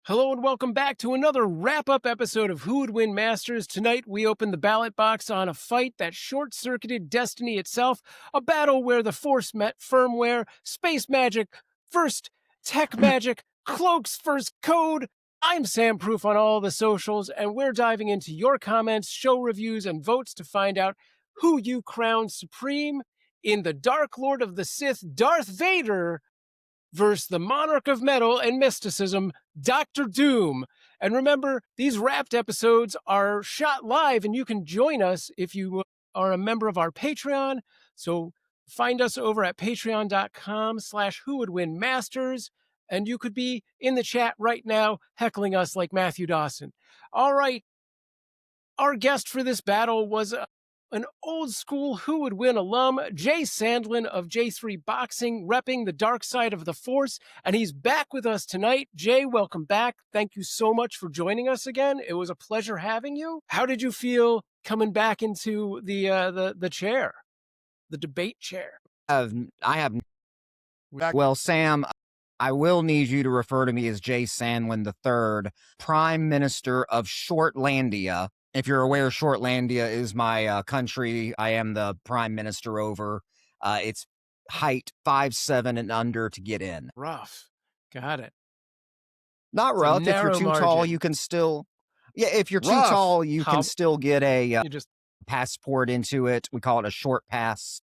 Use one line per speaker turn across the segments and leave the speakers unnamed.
Hello and welcome back to another wrap-up episode of Who Would Win Masters. Tonight we open the ballot box on a fight that short-circuited destiny itself, a battle where the Force met firmware, space magic, first tech magic, cloaks first code. I'm Sam Proof on all the socials, and we're diving into your comments, show reviews, and votes to find out who you crown supreme in the Dark Lord of the Sith, Darth Vader, versus the Monarch of Metal and Mysticism, Dr. Doom. And remember, these wrapped episodes are shot live, and you can join us if you are a member of our Patreon. So find us over at patreon.com/whowouldwinmasters, and you could be in the chat right now heckling us like Matthew Dawson. All right, our guest for this battle was an old school Who Would Win alum, Jay Sandlin of J3 Boxing, repping the dark side of the Force, and he's back with us tonight. Jay, welcome back. Thank you so much for joining us again. It was a pleasure having you. How did you feel coming back into the chair, the debate chair?
Well, Sam, I will need you to refer to me as Jay Sandlin III, Prime Minister of Shortlandia. If you're aware, Shortlandia is my country. I am the Prime Minister over. It's height 5'7" and under to get in.
Rough. Got it.
Not
It's a
rough. If you're
narrow
too tall,
margin.
you can still... Yeah, if you're too
Rough.
tall, you
How-
can still get a
You just
passport into it. We call it a short pass.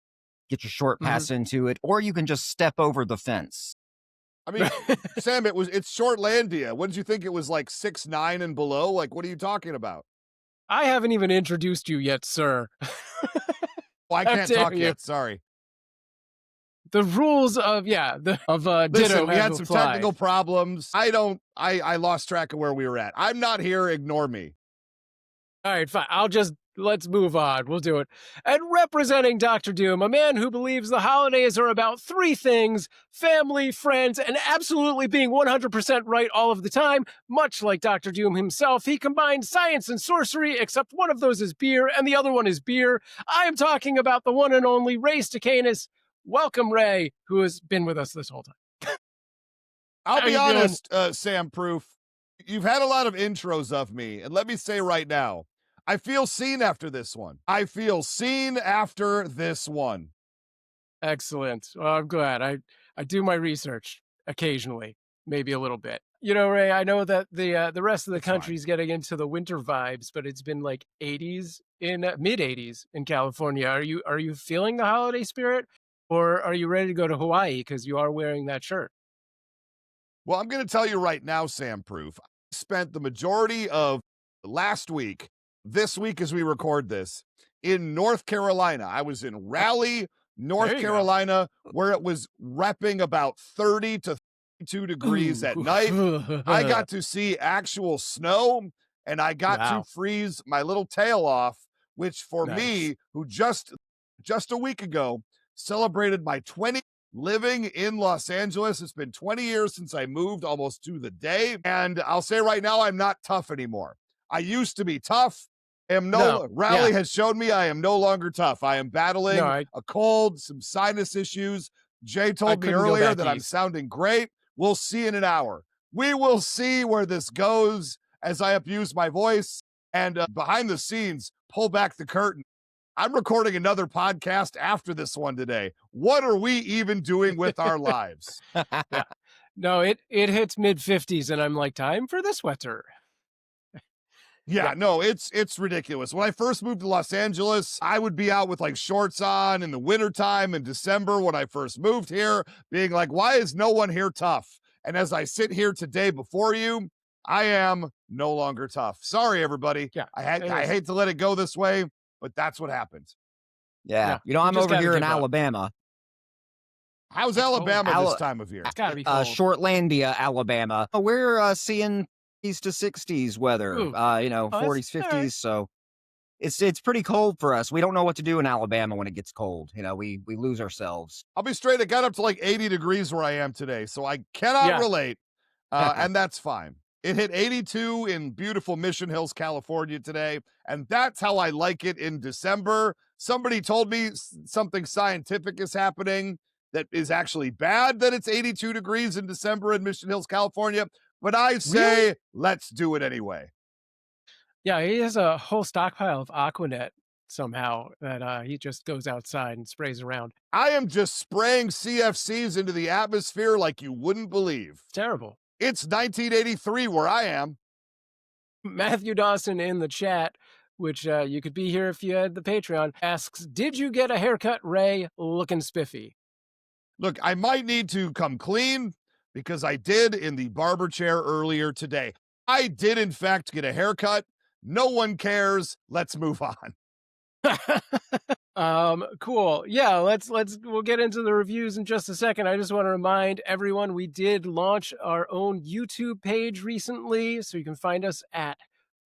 Get your short pass into it. Or you can just step over the fence.
I mean, Sam, it's Shortlandia. What did you think it was, like 6'9" and below? Like, what are you talking about?
I haven't even introduced you yet, sir.
Oh, I
How
can't
dare
talk
you.
yet. Sorry.
The rules of Ditto
Listen, we
have
had some
applied.
technical problems. I lost track of where we were at. I'm not here. Ignore me.
All right, fine. Let's move on. We'll do it. And representing Dr. Doom, a man who believes the holidays are about three things: family, friends, and absolutely being 100% right all of the time. Much like Dr. Doom himself, he combines science and sorcery, except one of those is beer and the other one is beer. I am talking about the one and only Ray Stacanus. Welcome, Ray, who has been with us this whole time.
I'll
How
be
you doing?
honest, Sam Proof. You've had a lot of intros of me, and let me say right now, I feel seen after this one. I feel seen after this one.
Excellent. Well, I'm glad. I do my research occasionally, maybe a little bit. You know, Ray, I know that the rest of the
It's fine.
country's getting into the winter vibes, but it's been like 80s in mid 80s in California. Are you feeling the holiday spirit, or are you ready to go to Hawaii because you are wearing that shirt?
Well, I'm going to tell you right now, Sam Proof. I spent the majority of last week, this week as we record this, in North Carolina. I was in Raleigh, North
There you go.
Carolina, where it was repping about 30 to 32 degrees at night. I got to see actual snow, and I got
Wow.
to freeze my little tail off, which for
Nice.
me, who just a week ago celebrated my 20 living in Los Angeles. It's been 20 years since I moved, almost to the day. And I'll say right now, I'm not tough anymore. I used to be tough. Raleigh has shown me I am no longer tough. I am battling a cold, some sinus issues. Jay told me
couldn't go
earlier
back
that I'm
east.
sounding great. We'll see in an hour. We will see where this goes as I abuse my voice. And behind the scenes, pull back the curtain. I'm recording another podcast after this one today. What are we even doing with our lives?
No, it hits mid 50s, and I'm like, time for the sweater.
Yeah, no, it's ridiculous. When I first moved to Los Angeles, I would be out with like shorts on in the wintertime in December when I first moved here, being like, why is no one here tough? And as I sit here today before you, I am no longer tough. Sorry, everybody.
Yeah,
I
it is.
hate to let it go this way, but that's what happens.
Yeah. You know,
you
I'm
just
over
gotta
here in
give up.
Alabama.
How's
That's cold.
Alabama this time of year?
It's gotta be cold.
Shortlandia, Alabama. We're seeing 50s to 60s weather,
Ooh.
40s,
that's
50s.
all right.
So it's pretty cold for us. We don't know what to do in Alabama when it gets cold. You know, we lose ourselves.
I'll be straight. It got up to like 80 degrees where I am today, so I cannot
Yeah.
relate, and that's fine. It hit 82 in beautiful Mission Hills, California today, and that's how I like it in December. Somebody told me something scientific is happening that is actually bad that it's 82 degrees in December in Mission Hills, California, but I
Really?
say let's do it anyway.
Yeah, he has a whole stockpile of Aquanet somehow that he just goes outside and sprays around.
I am just spraying CFCs into the atmosphere like you wouldn't believe.
It's terrible.
It's 1983 where I am.
Matthew Dawson in the chat, which you could be here if you had the Patreon, asks, "Did you get a haircut, Ray? Looking spiffy."
Look, I might need to come clean because I did in the barber chair earlier today. I did, in fact, get a haircut. No one cares. Let's move on.
Cool. Yeah, we'll get into the reviews in just a second. I just want to remind everyone we did launch our own YouTube page recently, so you can find us at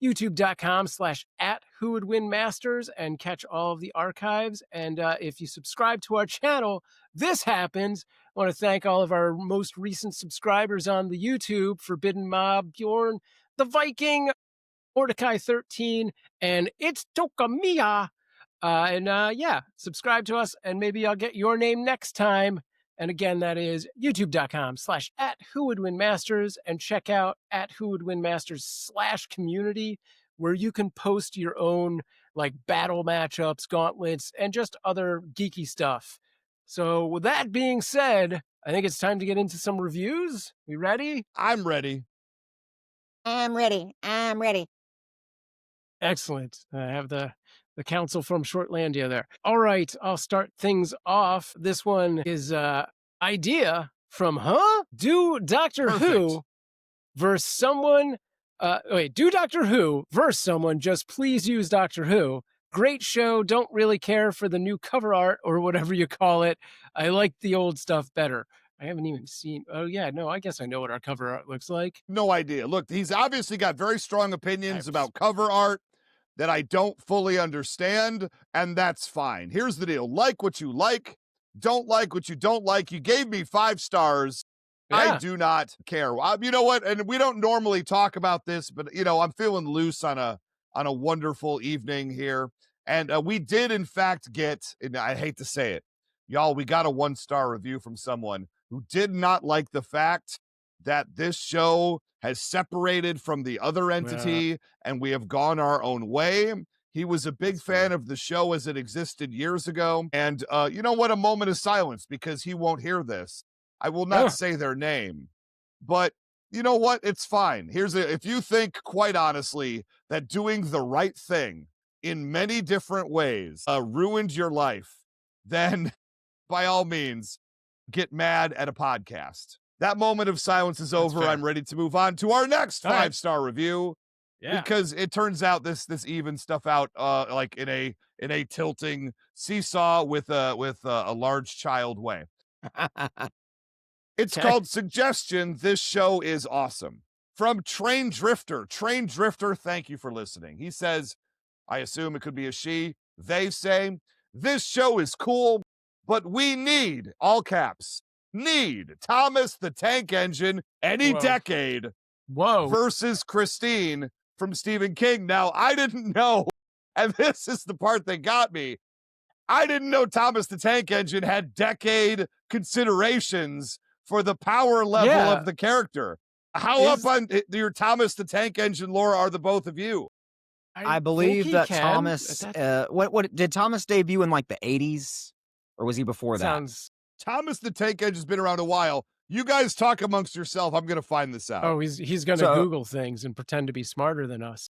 youtube.com/@whowouldwinmasters and catch all of the archives. And if you subscribe to our channel, this happens. I want to thank all of our most recent subscribers on the YouTube: Forbidden Mob, Bjorn, the Viking, Mordecai 13, and It's Tokamiya. Yeah, subscribe to us and maybe I'll get your name next time. And again, that is youtube.com/@whowouldwinmasters, and check out @whowouldwinmasters/community, where you can post your own like battle matchups, gauntlets, and just other geeky stuff. So with that being said, I think it's time to get into some reviews. We ready?
I'm ready.
I'm ready. I'm ready.
Excellent. I have the council from Shortlandia there. All right, I'll start things off. This one is idea from Do Doctor
Perfect.
Who versus someone do Doctor Who versus someone, just please use Doctor Who. Great show. Don't really care for the new cover art or whatever you call it. I like the old stuff better. I haven't even seen. Oh yeah, no, I guess I know what our cover art looks like.
No idea. Look, he's obviously got very strong opinions about cover art that I don't fully understand, and that's fine. Here's the deal. Like what you like, don't like what you don't like. You gave me 5 stars. I
Yeah.
do not care. You know what? And we don't normally talk about this, but I'm feeling loose on a wonderful evening here. And we did in fact get, and I hate to say it, y'all, we got a 1-star review from someone who did not like the fact that this show has separated from the other entity and we have gone our own way. He was a big fan of the show as it existed years ago. And you know what? A moment of silence, because he won't hear this. I will not say their name, but you know what? It's fine. If you think, quite honestly, that doing the right thing in many different ways ruined your life, then by all means, get mad at a podcast. That moment of silence is over. I'm ready to move on to our next 5-star review. Yeah. Because it turns out this evens stuff out like in a tilting seesaw with a large child way. It's called Suggestion. This show is awesome. From Train Drifter. Train Drifter, thank you for listening. He says, I assume it could be a she. They say, this show is cool, but we need, all caps, need Thomas the Tank Engine any decade versus Christine from Stephen King. Now, I didn't know, and this is the part that got me, I didn't know Thomas the Tank Engine had decade considerations for the power level of the character. How up on your Thomas the Tank Engine lore are the both of you?
I believe that Thomas, what did Thomas debut in like the 80s? Or was he before that?
Thomas the Tank Engine's been around a while. You guys talk amongst yourself. I'm going to find this out.
Oh, he's going to Google things and pretend to be smarter than us.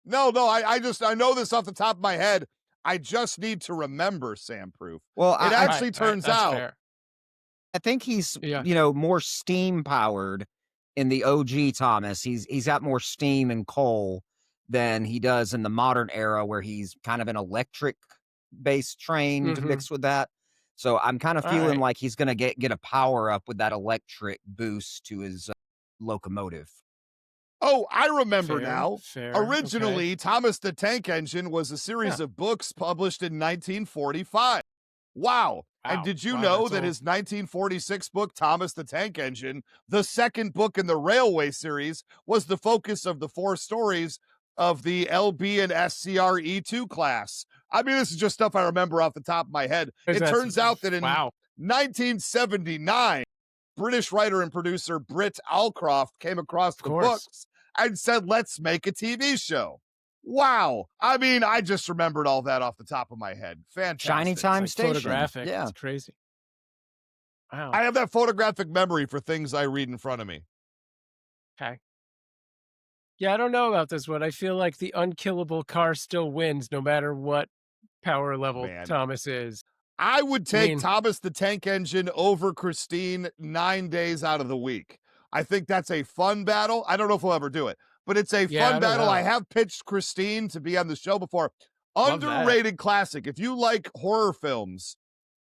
No, I know this off the top of my head. I just need to remember, Sam Proof.
Well,
it actually turns out.
Fair.
I think he's, more steam powered in the OG Thomas. He's got more steam and coal than he does in the modern era, where he's kind of an electric based train mixed with that. So I'm kind of feeling like he's going to get a power up with that electric boost to his locomotive.
Oh, I remember now. Originally, Thomas the Tank Engine was a series of books published in 1945. Wow. And did you know that his 1946 book, Thomas the Tank Engine, the second book in the Railway series, was the focus of the 4 stories of the LB and SCR E2 class? I mean, this is just stuff I remember off the top of my head. It turns out that in 1979, British writer and producer Britt Allcroft came across
Of
the
course.
books and said, let's make a TV show. Wow. I mean, I just remembered all that off the top of my head. Fantastic.
Shiny Time
It's like
Station.
photographic.
Yeah.
It's crazy. Wow.
I have that photographic memory for things I read in front of me.
Okay. Yeah, I don't know about this one. I feel like the unkillable car still wins no matter what power level
Man.
Thomas is.
I would take
mean-
Thomas the Tank Engine over Christine 9 days out of the week. I think that's a fun battle. I don't know if we'll ever do it, but it's a
Yeah, I
fun
don't
battle.
know.
I have pitched Christine to be on the show before.
Love that.
Underrated classic. If you like horror films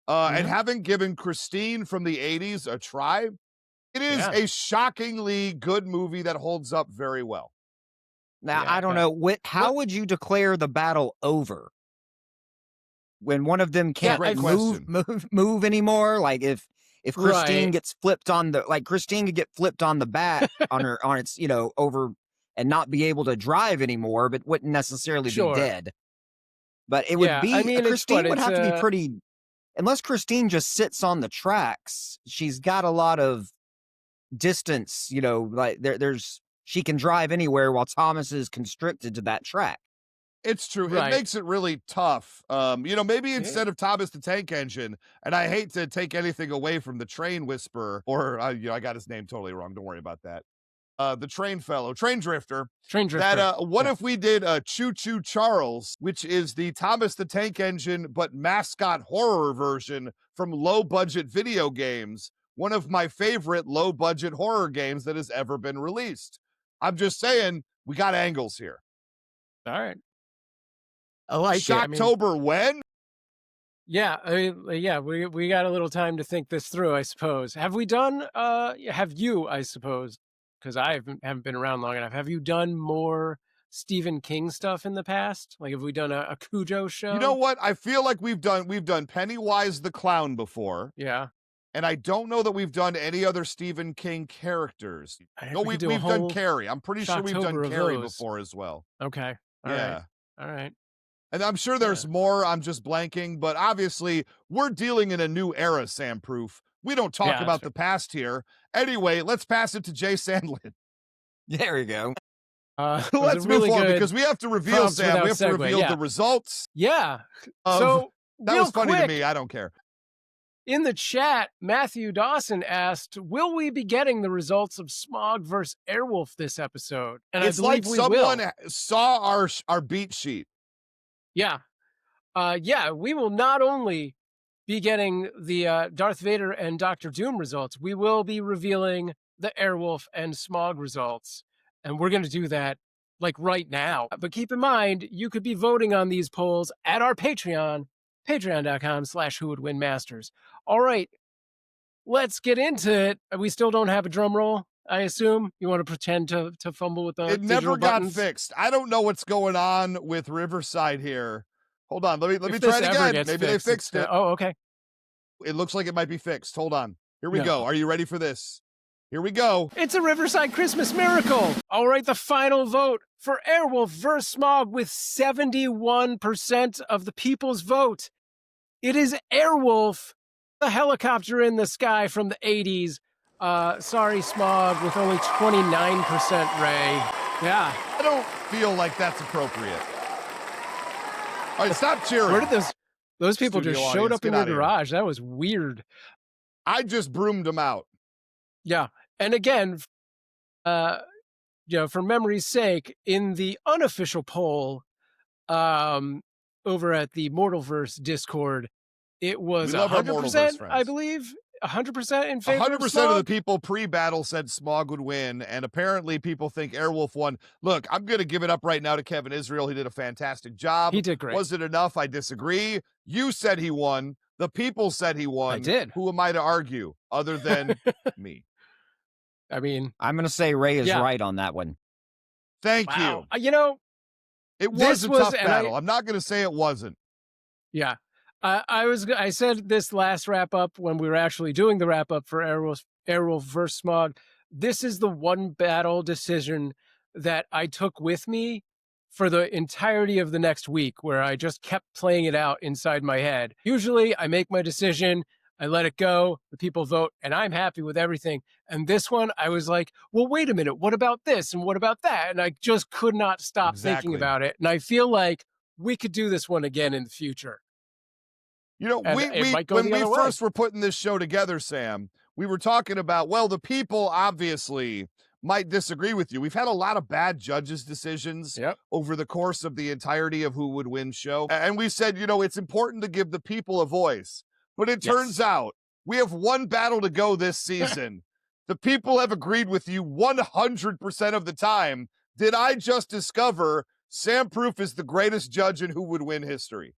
and
Mhm.
haven't given Christine from the 80s a try, it is
Yeah.
a shockingly good movie that holds up very well.
Now,
Yeah,
I don't
okay.
know. How would you declare the battle over? When one of them can't
great
move anymore? Like if Christine
Right.
gets flipped on the, like Christine could get flipped on the bat on its, over and not be able to drive anymore, but wouldn't necessarily
Sure.
be dead. But it
Yeah,
would be,
I mean, it's
Christine
what,
would
it's,
have to be pretty, unless Christine just sits on the tracks, she's got a lot of distance, like she can drive anywhere while Thomas is constricted to that track.
It's true.
Right.
It makes it really tough. Maybe instead of Thomas the Tank Engine, and I hate to take anything away from the Train Whisperer, or I got his name totally wrong. Don't worry about that. The Train Fellow, Train Drifter.
Train Drifter.
What if we did Choo Choo Charles, which is the Thomas the Tank Engine but mascot horror version from low budget video games? One of my favorite low budget horror games that has ever been released. I'm just saying, we got angles here.
All right. I like it.
Shocktober when?
Yeah, we got a little time to think this through, I suppose. Have we done? Have you? I suppose, because I haven't been around long enough. Have you done more Stephen King stuff in the past? Like, have we done a Cujo show?
You know what? I feel like we've done Pennywise the Clown before.
Yeah.
And I don't know that we've done any other Stephen King characters.
I think
No,
we could do a
we've done
whole
Carrie. I'm pretty sure we've
Shocktober
done
of
Carrie
those.
before as well.
Okay. All
Yeah.
right. All right.
And I'm sure there's more. I'm just blanking. But obviously, we're dealing in a new era, Sam Proof. We don't talk
Yeah,
about
that's
the past here. Anyway, let's pass it to Jay Sandlin.
There you go.
Let's move on because we have to reveal,
prompt
Sam. We have
without
to
segue,
reveal
yeah.
the results.
Yeah.
Of,
So
that
real
was funny
quick,
to me. I don't care.
in the chat, Matthew Dawson asked, "Will we be getting the results of Smog versus Airwolf this episode?" And
It's
I
like
believe we
someone
will.
saw our beat sheet.
Yeah. We will not only be getting the Darth Vader and Doctor Doom results, we will be revealing the Airwolf and Smog results. And we're going to do that like right now. But keep in mind, you could be voting on these polls at our Patreon, patreon.com/whowouldwinmasters. All right, let's get into it. We still don't have a drum roll, I assume. You want to pretend to fumble with the
It
digital
never got
buttons?
fixed. I don't know what's going on with Riverside here. Hold on. Let me
If
try
this
it
ever
again.
gets
Maybe
fixed,
they fixed it.
Oh, okay.
It looks like it might be fixed. Hold on. Here we
No.
go. Are you ready for this? Here we go.
It's a Riverside Christmas miracle. All right, the final vote for Airwolf versus Smog with 71% of the people's vote. It is Airwolf, the helicopter in the sky from the 80s. Sorry, Smog, with only 29%, Ray. Yeah.
I don't feel like that's appropriate. All right, stop cheering.
Where did those people
Studio
just showed
audience,
up in
get
your
outta here.
garage? That was weird.
I just broomed them out.
Yeah. And again, for memory's sake, in the unofficial poll over at the Mortalverse Discord, it was
We love our Mortalverse
100%,
friends.
I believe, 100% in favor
100%
of
of the
Smog.
people pre-battle said Smog would win, and apparently people think Airwolf won. Look, I'm going to give it up right now to Kevin Israel. He did a fantastic job.
He did great.
Was it enough? I disagree. You said he won. The people said he won.
I did.
Who am I to argue other than me?
I mean,
I'm going to say Ray is
Yeah.
right on that one.
Thank
wow.
you. It was
this
a
was-
tough
and
battle. I'm not going to say it wasn't.
Yeah. I said this last wrap up when we were actually doing the wrap up for Airwolf versus Smog. This is the one battle decision that I took with me for the entirety of the next week, where I just kept playing it out inside my head. Usually I make my decision, I let it go, the people vote, and I'm happy with everything. And this one, I was like, well, wait a minute, what about this and what about that? And I just could not stop thinking
Exactly.
about it. And I feel like we could do this one again in the future.
You know,
And it
we
might go
when
the
we
other way.
first were putting this show together, Sam, we were talking about, well, the people obviously might disagree with you. We've had a lot of bad judges' decisions
Yep.
over the course of the entirety of Who Would Win show. And we said, you know, it's important to give the people a voice. But it turns out we have one battle to go this season. The people have agreed with you 100% of the time. Did I just discover Sam Proof is the greatest judge in Who Would Win history?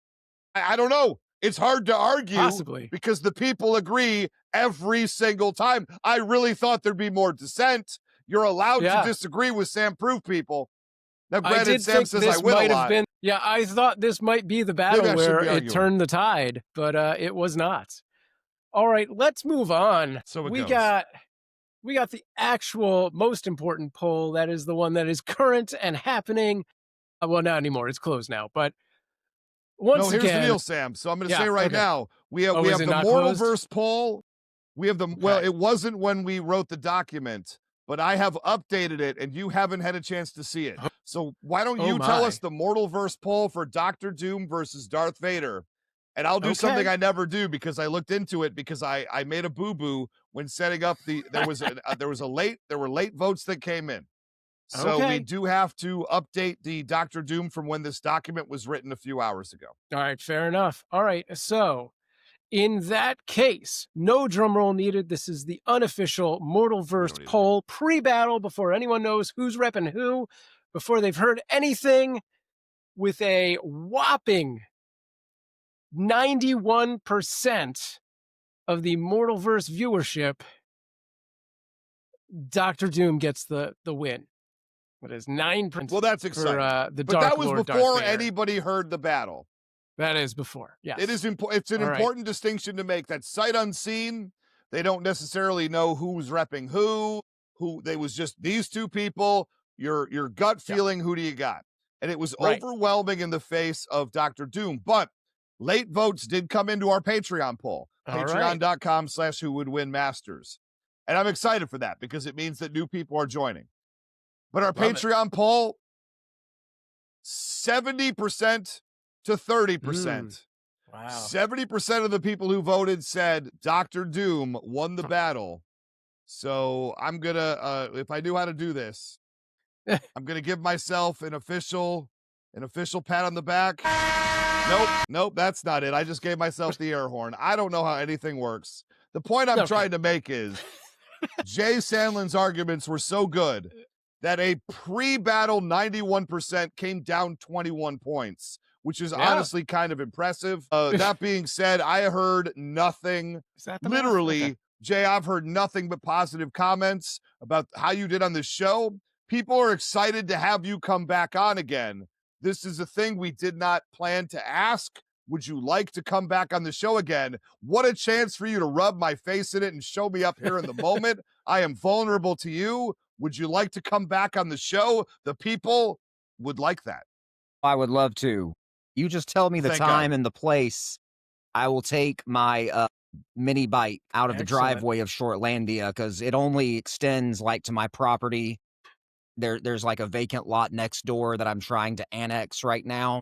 I don't know. It's hard to argue
Possibly.
because the people agree every single time. I really thought there'd be more dissent. You're allowed to disagree with Sam Proof, people. Now,
I
granted,
did
Sam
think
says
this
I win a
might have
lot.
been, I thought this might be the battle
Maybe I
where
shouldn't be
it
arguing.
turned the tide, but it was not. All right, let's move on.
So it
we
goes.
got the actual most important poll. That is the one that is current and happening. Well, not anymore. It's closed now. But once
No, here's
again,
the deal, Sam. So I'm going to say right
okay.
now, we have
is
the
it not
moral
closed?
verse poll. We have the well,
Okay.
it wasn't when we wrote the document, but I have updated it and you haven't had a chance to see it. So why don't you tell us the mortal verse poll for Doctor Doom versus Darth Vader? And I'll do something I never do because I looked into it because I made a boo-boo when setting up there were late votes that came in. So we do have to update the Doctor Doom from when this document was written a few hours ago.
All right, fair enough. All right, so in that case, no drum roll needed. This is the unofficial Mortalverse poll pre-battle before anyone knows who's repping who, before they've heard anything, with a whopping 91% of the Mortalverse viewership. Doctor Doom gets the win. What is 9%?
Well, that's exciting.
For, the
but
Dark
that was
Lord
before
Darth Vader.
anybody heard the battle.
That is before. Yes.
It is important. It's an important distinction to make. That sight unseen, they don't necessarily know who's repping who they was just these two people, your gut feeling, who do you got? And it was overwhelming in the face of Doctor Doom. But late votes did come into our Patreon poll. Patreon.com/Who Would Win Masters. And I'm excited for that because it means that new people are joining. But our Patreon poll, 70% to 30%.
Wow.
70% of the people who voted said Doctor Doom won the battle. So I'm going to, if I knew how to do this, I'm going to give myself an official pat on the back. Nope, that's not it. I just gave myself the air horn. I don't know how anything works. The point I'm trying to make is Jay Sandlin's arguments were so good that a pre-battle 91% came down 21 points, which is honestly kind of impressive. That being said, I heard nothing. Literally, Jay, I've heard nothing but positive comments about how you did on the show. People are excited to have you come back on again. This is a thing we did not plan to ask. Would you like to come back on the show again? What a chance for you to rub my face in it and show me up here in the moment. I am vulnerable to you. Would you like to come back on the show? The people would like that.
I would love to. You just tell me the time and the place. I will take my mini bike out of the driveway of Shortlandia because it only extends like to my property. There's like a vacant lot next door that I'm trying to annex right now.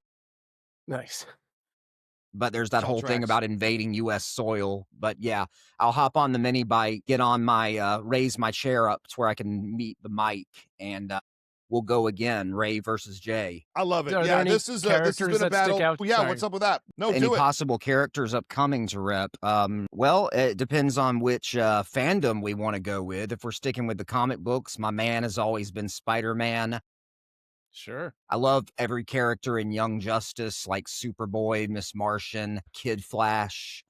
Nice.
But there's that whole thing about invading U.S. soil. But yeah, I'll hop on the mini bike, get on my, raise my chair up to where I can meet the mic, and we'll go again, Ray versus Jay.
I love it. Yeah, this has been a battle. Yeah, what's up with that? No,
any possible characters upcoming to rep? Well, it depends on which fandom we want to go with. If we're sticking with the comic books, my man has always been Spider-Man.
Sure.
I love every character in Young Justice, like Superboy, Miss Martian, Kid Flash.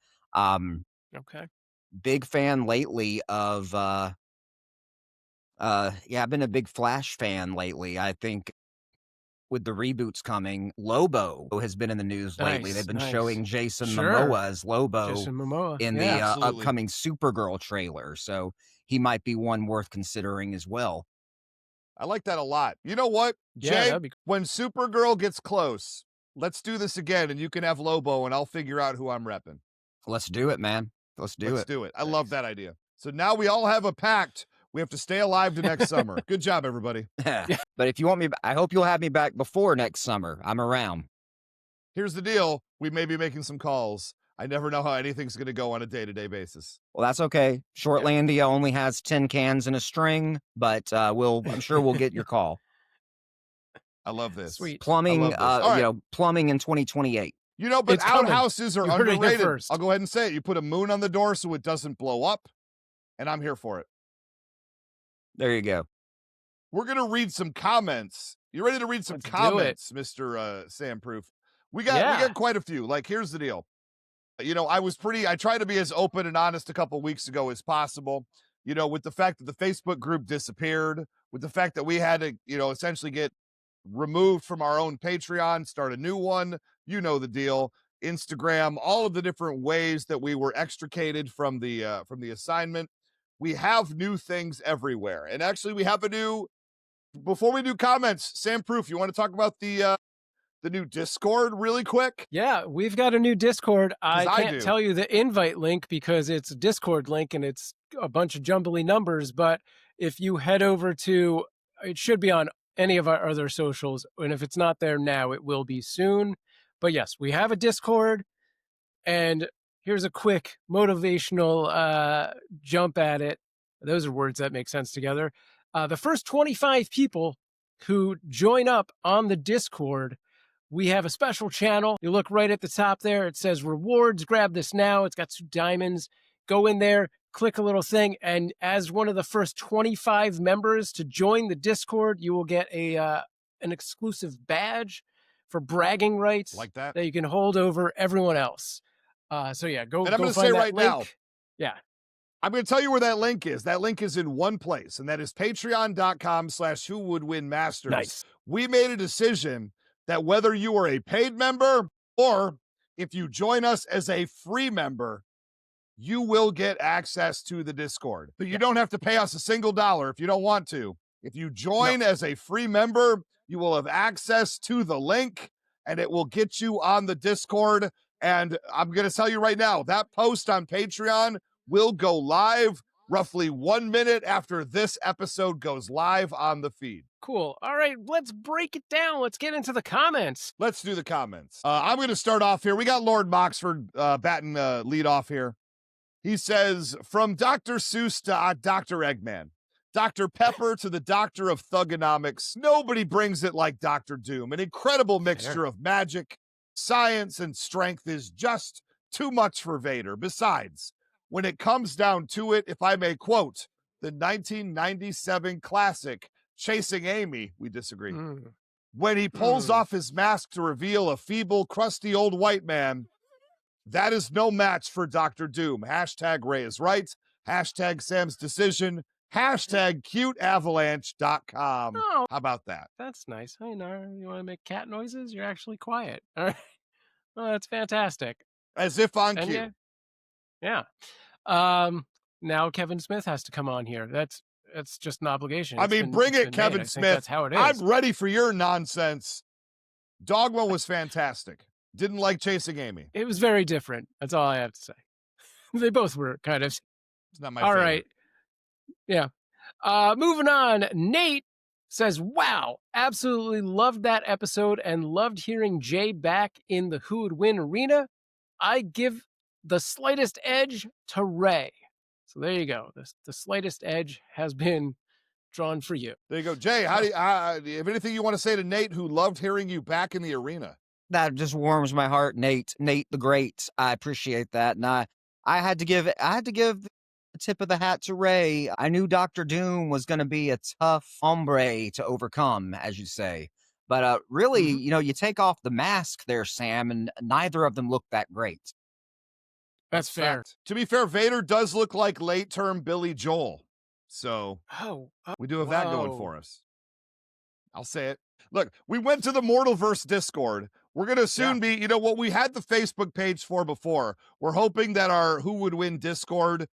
Big fan lately of I've been a big Flash fan lately. I think with the reboots coming, Lobo has been in the news lately. They've been showing Jason Momoa as Lobo in the upcoming Supergirl trailer. So he might be one worth considering as well.
I like that a lot. You know what, Jay? When Supergirl gets close, let's do this again, and you can have Lobo, and I'll figure out who I'm repping.
Let's do it, man. Let's do
Let's
it.
do it. I love that idea. So now we all have a pact. We have to stay alive to next summer. Good job, everybody.
But if you want me, I hope you'll have me back before next summer. I'm around.
Here's the deal. We may be making some calls. I never know how anything's going to go on a day-to-day basis.
Well, that's okay. Shortlandia only has 10 cans in a string, but I'm sure we'll get your call.
I love this.
Sweet.
Plumbing,
All right.
plumbing in 2028.
But
It's coming.
outhouses are
You heard it here
underrated.
first.
I'll go ahead and say it. You put a moon on the door so it doesn't blow up, and I'm here for it.
There you go.
We're going to read some comments. You ready to read some
Let's do
comments, Mr. Sam Proof? We got quite a few. Like, here's the deal. I tried to be as open and honest a couple weeks ago as possible, with the fact that the Facebook group disappeared, with the fact that we had to, essentially get removed from our own Patreon, start a new one, the deal, Instagram, all of the different ways that we were extricated from the assignment. We have new things everywhere. And actually we have before we do comments, Sam Proof, you want to talk about the new Discord really quick?
Yeah, we've got a new Discord. I
'Cause I
can't
do.
tell you the invite link because it's a Discord link and it's a bunch of jumbly numbers. But if you head over to, it should be on any of our other socials. And if it's not there now, it will be soon. But yes, we have a Discord. And here's a quick motivational jump at it. Those are words that make sense together. The first 25 people who join up on the Discord, we have a special channel. You look right at the top there. It says rewards. Grab this now. It's got 2 diamonds. Go in there, click a little thing. And as one of the first 25 members to join the Discord, you will get an exclusive badge for bragging rights
Like that.
you can hold over everyone else. So yeah, go.
And I'm
go
going to
find
say
that
right
link.
now,
Yeah.
I'm going to tell you where that link is. That link is in one place, and that is patreon.com/whowouldwinmasters.
Nice.
We made a decision that whether you are a paid member or if you join us as a free member, you will get access to the Discord. But you don't have to pay us a single dollar if you don't want to. If you join as a free member, you will have access to the link, and it will get you on the Discord. And I'm going to tell you right now, that post on Patreon will go live roughly 1 minute after this episode goes live on the feed.
Cool. All right, let's break it down. Let's get into the comments.
Let's do the comments. I'm going to start off here. We got Lord Moxford batting lead off here. He says, from Dr. Seuss to Dr. Eggman, Dr. Pepper to the Doctor of Thugonomics, nobody brings it like Dr. Doom. An incredible mixture of magic, science, and strength is just too much for Vader. Besides, when it comes down to it, if I may quote the 1997 classic Chasing Amy, we disagree. When he pulls off his mask to reveal a feeble, crusty old white man, that is no match for Dr. Doom. Hashtag Ray is right. Hashtag Sam's decision. Hashtag cuteavalanche.com.
Oh,
How about that?
that's nice. Hey, Nar, you want to make cat noises? You're actually quiet. All right. Well, that's fantastic.
As if on
And
cue.
yeah. Now Kevin Smith has to come on here. That's just an obligation.
I
It's
mean,
been-
bring
it's
it,
been
Kevin
made. I think
Smith.
That's how it is.
I'm ready for your nonsense. Dogma was fantastic. Didn't like Chasing Amy.
It was very different. That's all I have to say. They both were kind of.
It's not my
All
favorite.
right. Yeah. Moving on. Nate says, wow, absolutely loved that episode and loved hearing Jay back in the Who Would Win arena. I give the slightest edge to Ray. So there you go. The slightest edge has been drawn for you.
There you go. Jay, how do you have anything you want to say to Nate, who loved hearing you back in the arena?
That just warms my heart, Nate the Great. I appreciate that. And I had to give the tip of the hat to Ray. I knew Dr. Doom was going to be a tough hombre to overcome, as you say. But really, you take off the mask there, Sam, and neither of them look that great.
That's fair.
Fact. To be fair, Vader does look like late-term Billy Joel. So we do have that going for us. I'll say it. Look, we went to the Mortalverse Discord. We're going to soon be, what we had the Facebook page for before. We're hoping that our Who Would Win Discord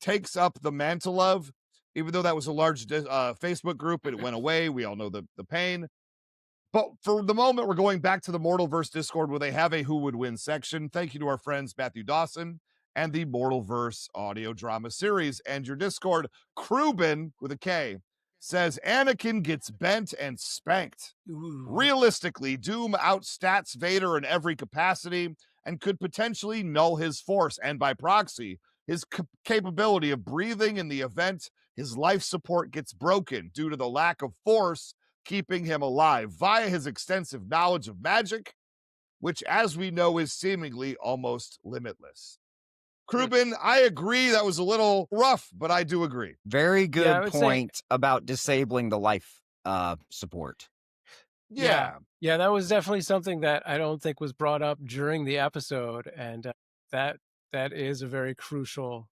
takes up the mantle of, even though that was a large Facebook group, it went away. We all know the pain. But for the moment, we're going back to the Mortalverse Discord where they have a Who Would Win section. Thank you to our friends Matthew Dawson and the Mortalverse audio drama series. And your Discord, Krubin with a K, says Anakin gets bent and spanked.
Ooh.
Realistically, Doom outstats Vader in every capacity and could potentially null his force, and by proxy, his capability of breathing in the event his life support gets broken due to the lack of force keeping him alive via his extensive knowledge of magic, which, as we know, is seemingly almost limitless. Krubin, I agree that was a little rough, but I do agree.
Very
I
good
would say-
point about disabling the life support.
Yeah.
Yeah, that was definitely something that I don't think was brought up during the episode, and that is a very crucial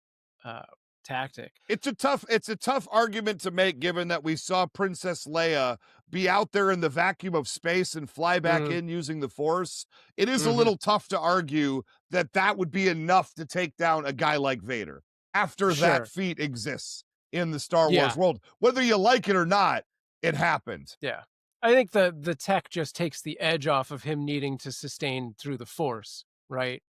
tactic.
It's a tough argument to make, given that we saw Princess Leia be out there in the vacuum of space and fly back in using the Force. It is a little tough to argue that would be enough to take down a guy like Vader after that feat exists in the Star Wars world. Whether you like it or not, it happened.
Yeah. I think the tech just takes the edge off of him needing to sustain through the Force, right?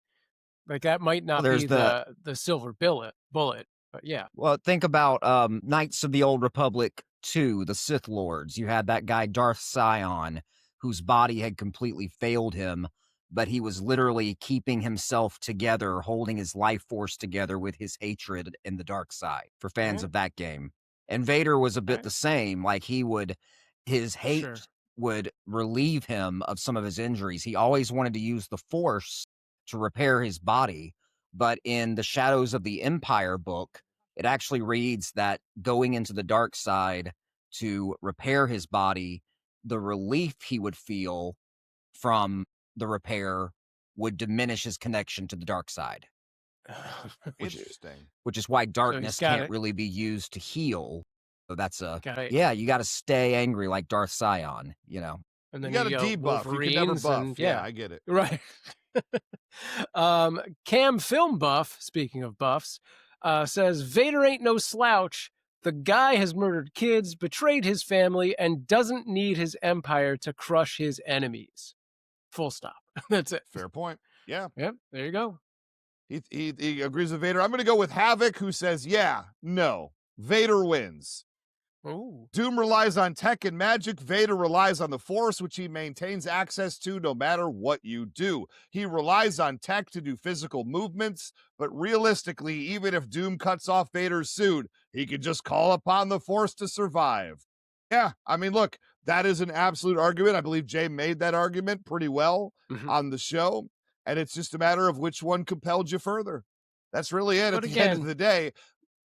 Like that might not
there's
be the silver bullet, but yeah.
Well, think about Knights of the Old Republic 2, the Sith Lords. You had that guy Darth Sion, whose body had completely failed him, but he was literally keeping himself together, holding his life force together with his hatred in the dark side, for fans of that game. And Vader was a bit the same. Like his hate would relieve him of some of his injuries. He always wanted to use the Force to repair his body. But in the Shadows of the Empire book, it actually reads that going into the dark side to repair his body, the relief he would feel from the repair would diminish his connection to the dark side.
Interesting.
Which is why darkness can't really be used to heal. So that's you got to stay angry like Darth Sion, you know.
And then you got to debuff. You can never buff. Yeah, I get it.
Right. Cam Film Buff, speaking of buffs, says Vader ain't no slouch. The guy has murdered kids, betrayed his family, and doesn't need his empire to crush his enemies. Full stop. That's it.
Fair point. Yeah.
Yep. There you go.
He agrees with Vader. I'm going to go with Havoc, who says, no, Vader wins.
Ooh.
Doom relies on tech and magic. Vader relies on the Force, which he maintains access to no matter what you do. He relies on tech to do physical movements, but realistically, even if Doom cuts off Vader's suit, he can just call upon the Force to survive. Yeah, I mean, look, that is an absolute argument. I believe Jay made that argument pretty well on the show, and it's just a matter of which one compelled you further. That's really it. At the end of the day,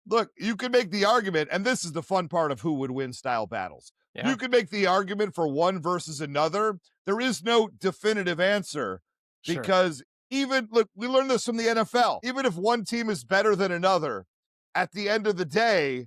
look, you can make the argument, and this is the fun part of who would win style battles. You can make the argument for one versus another. There is no definitive answer because we learned this from the NFL. Even if one team is better than another, at the end of the day,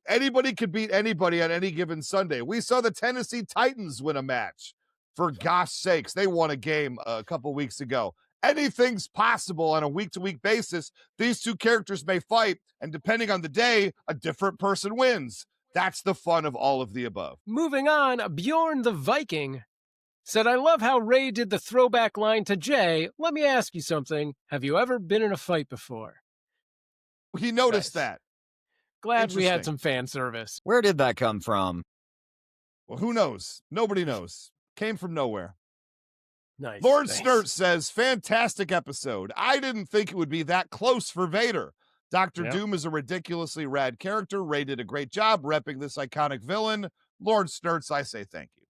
anybody could beat anybody on any given Sunday. We saw the Tennessee Titans win a match. For gosh sakes, they won a game a couple weeks ago. Anything's possible on a week-to-week basis. These two characters may fight, and depending on the day, a different person wins. That's the fun of all of the above.
Moving on, Bjorn the Viking said, I love how Ray did the throwback line to Jay. Let me ask you something. Have you ever been in a fight before?
He noticed that.
Glad we had some fan service.
Where did that come from?
Well, who knows? Nobody knows. Came from nowhere.
Nice.
Lord Snert says, fantastic episode. I didn't think it would be that close for Vader. Dr. Doom is a ridiculously rad character. Ray did a great job repping this iconic villain. Lord Snertz, I say thank you.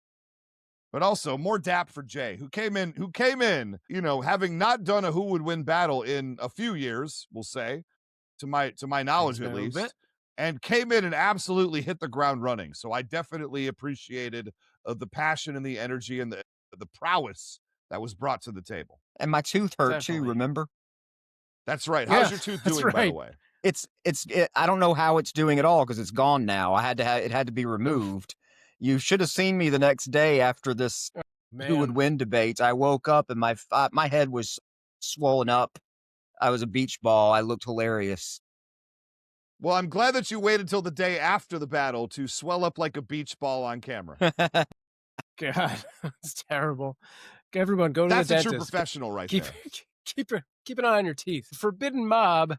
But also more dap for Jay, who came in, having not done a who would win battle in a few years, we'll say, to my knowledge at least, and came in and absolutely hit the ground running. So I definitely appreciated the passion and the energy and the prowess that was brought to the table.
And my tooth hurt too, remember?
That's right. How's your tooth doing, by the way?
I don't know how it's doing at all because it's gone now. It had to be removed. You should have seen me the next day after this who would win debate. I woke up and my head was swollen up. I was a beach ball. I looked hilarious.
Well, I'm glad that you waited till the day after the battle to swell up like a beach ball on camera.
God, it's terrible. Everyone, go to the dentist.
That's a true professional right there.
keep an eye on your teeth. Forbidden Mob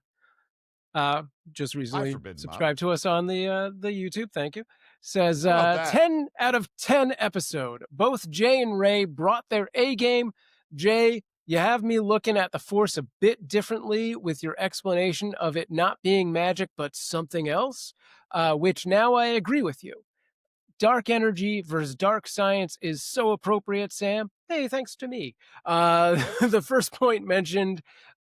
uh, just
Hi,
recently
Forbidden Mob.
subscribed to us on the YouTube. Thank you. Says
How about that?
10 out of 10 episode. Both Jay and Ray brought their A game. Jay, you have me looking at the Force a bit differently with your explanation of it not being magic but something else, which now I agree with you. Dark energy versus dark science is so appropriate, Sam. Hey, thanks to me. The first point mentioned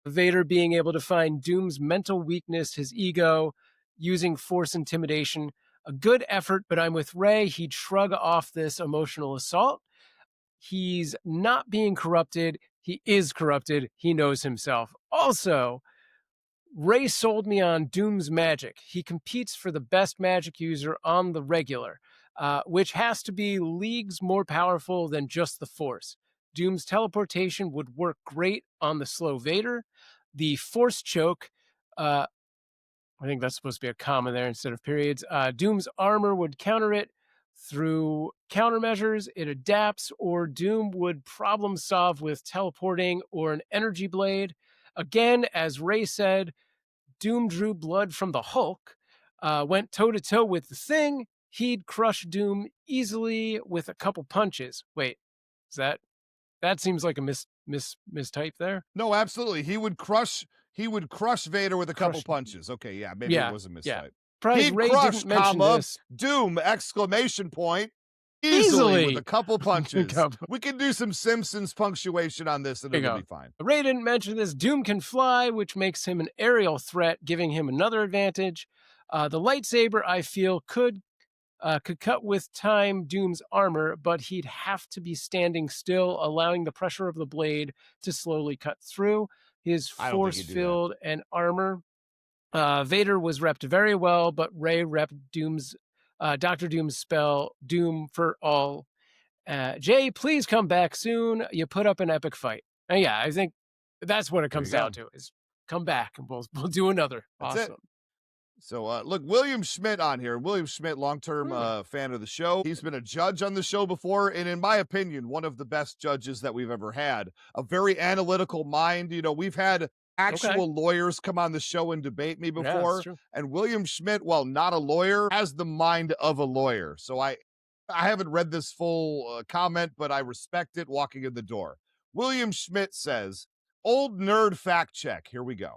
Vader being able to find Doom's mental weakness, his ego, using force intimidation. A good effort, but I'm with Ray. He'd shrug off this emotional assault. He's not being corrupted. He is corrupted. He knows himself. Also, Ray sold me on Doom's magic. He competes for the best magic user on the regular, which has to be leagues more powerful than just the Force. Doom's teleportation would work great on the slow Vader. The Force choke, I think that's supposed to be a comma there instead of periods. Doom's armor would counter it through countermeasures. It adapts, or Doom would problem solve with teleporting or an energy blade. Again, as Ray said, Doom drew blood from the Hulk, went toe to toe with the Thing. He'd crush Doom easily with a couple punches. Wait, is that seems like a mistype there?
No, absolutely. He would crush Vader with a couple punches. Okay, yeah, maybe it was a mistype.
Surprised
He'd
Ray
crush,
didn't mention
comma,
this.
Doom, exclamation point, easily with a couple punches.
Couple.
We can do some Simpsons punctuation on this and
There you
it'll
go.
be fine.
Ray didn't mention this. Doom can fly, which makes him an aerial threat, giving him another advantage. The lightsaber, I feel, could cut with time Doom's armor, but he'd have to be standing still, allowing the pressure of the blade to slowly cut through. His
I don't think
force
he'd do
field and armor. Vader was repped very well, but Ray repped Doctor Doom's spell, Doom for all. Jay, please come back soon. You put up an epic fight. And yeah, I think that's what it
There
comes
you go.
down to is come back and we'll do another.
That's it.
Awesome.
So, look, William Schmidt on here. William Schmidt, long-term fan of the show. He's been a judge on the show before, and in my opinion, one of the best judges that we've ever had. A very analytical mind. You know, we've had actual lawyers come on the show and debate me before, and William Schmidt, while not a lawyer, has the mind of a lawyer. So I haven't read this full comment, but I respect it walking in the door. William Schmidt says, old nerd fact check. Here we go.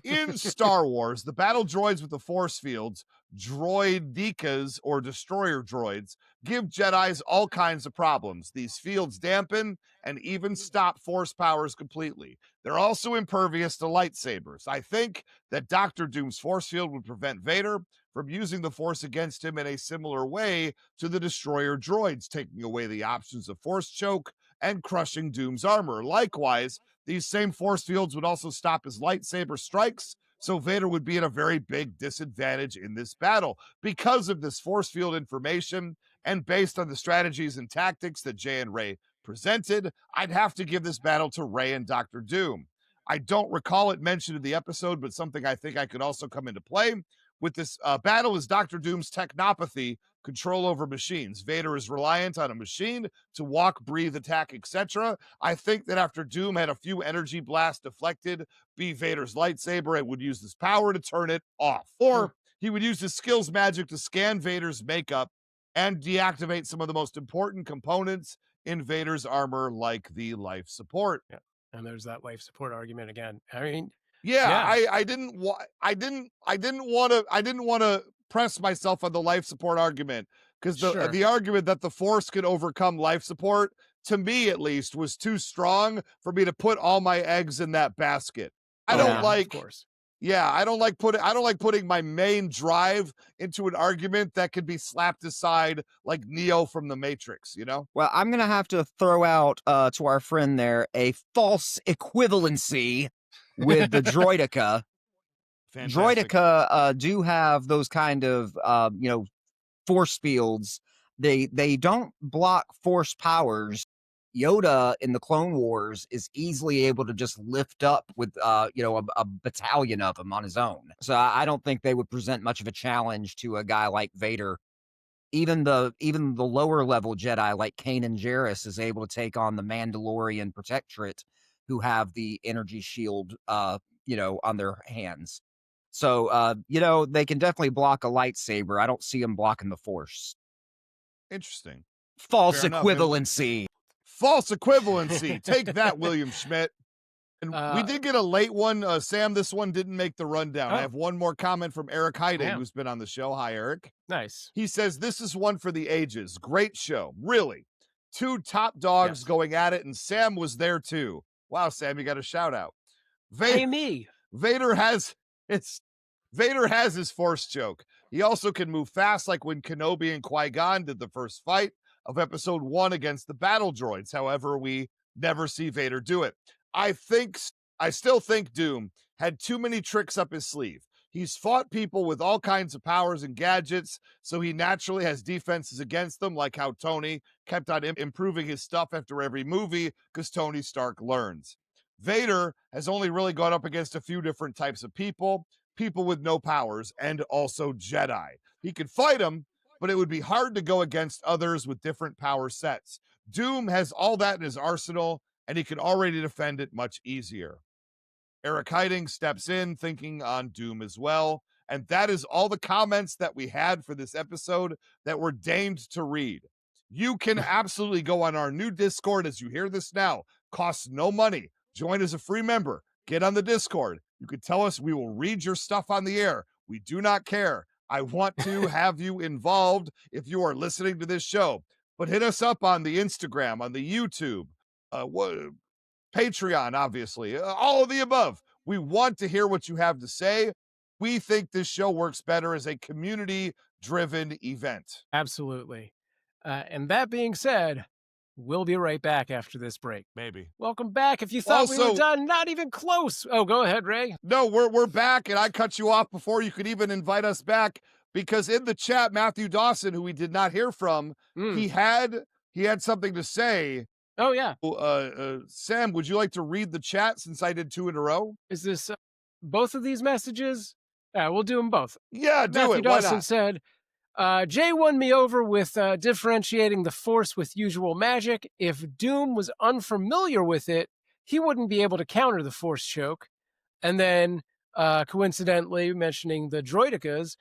In Star Wars, the battle droids with the force fields, droidekas or destroyer droids, give Jedis all kinds of problems. These fields dampen and even stop force powers completely. They're also impervious to lightsabers. I think that Doctor Doom's force field would prevent Vader from using the force against him in a similar way to the destroyer droids, taking away the options of force choke and crushing Doom's armor. Likewise, these same force fields would also stop his lightsaber strikes, so Vader would be at a very big disadvantage in this battle. Because of this force field information, and based on the strategies and tactics that Jay and Ray presented, I'd have to give this battle to Ray and Dr. Doom. I don't recall it mentioned in the episode, but something I think I could also come into play with this battle is Dr. Doom's technopathy, control over machines. Vader is reliant on a machine to walk, breathe, attack, etc. I think that after Doom had a few energy blasts deflected, be Vader's lightsaber, it would use this power to turn it off. Or he would use his skills magic to scan Vader's makeup and deactivate some of the most important components in Vader's armor, like the life support.
Yeah. And there's that life support argument again. I mean,
I didn't want to press myself on the life support argument because the argument that the force could overcome life support, to me at least, was too strong for me to put all my eggs in that basket. I don't like putting my main drive into an argument that could be slapped aside like Neo from the Matrix, you know?
Well, I'm going to have to throw out to our friend there a false equivalency with the droideka.
Fantastic.
Droideka do have those kind of force fields. They don't block force powers. Yoda in the Clone Wars is easily able to just lift up with a battalion of them on his own. So I don't think they would present much of a challenge to a guy like Vader. Even the lower level Jedi like Kanan Jarrus is able to take on the Mandalorian Protectorate, who have the energy shield, on their hands. So, they can definitely block a lightsaber. I don't see them blocking the Force.
Interesting.
False
Fair enough.
equivalency.
False equivalency. Take that, William Schmidt. And we
Uh,
did get a late one. Sam, this one didn't make the rundown. I
Oh.
have one more comment from Eric Heiding,
Yeah.
who's been on the show. Hi, Eric.
Nice.
He says, this is one for the ages. Great show. Really. Two top dogs
Yes.
going at it, and Sam was there too. Wow, Sam, you got a shout out.
Hey, me.
Vader has his Force joke. He also can move fast, like when Kenobi and Qui-Gon did the first fight of episode 1 against the battle droids. However, we never see Vader do it. I still think Doom had too many tricks up his sleeve. He's fought people with all kinds of powers and gadgets, so he naturally has defenses against them, like how Tony kept on improving his stuff after every movie because Tony Stark learns. Vader has only really gone up against a few different types of people with no powers, and also Jedi. He could fight them, but it would be hard to go against others with different power sets. Doom has all that in his arsenal, and he can already defend it much easier. Eric Heiding steps in, thinking on Doom as well. And that is all the comments that we had for this episode that were deigned to read. You can absolutely go on our new Discord as you hear this now. Costs no money. Join as a free member. Get on the Discord. You can tell us, we will read your stuff on the air. We do not care. I want to have you involved if you are listening to this show. But hit us up on the Instagram, on the YouTube, Patreon, obviously, all of the above. We want to hear what you have to say. We think this show works better as a community-driven event.
Absolutely. And that being said, we'll be right back after this break.
Maybe.
Welcome back. If you thought we were
Also-
done, not even close. Oh, go ahead, Ray.
No, we're back, and I cut you off before you could even invite us back, because in the chat, Matthew Dawson, who we did not hear from, he had something to say.
Oh, yeah.
Sam, would you like to read the chat since I did 2 in a row?
Is this both of these messages? Yeah, we'll do them both.
Yeah, do
Matthew
it. Why
Dawson
not?
said, Jay won me over with differentiating the Force with usual magic. If Doom was unfamiliar with it, he wouldn't be able to counter the Force choke. And then, coincidentally, mentioning the droidicas,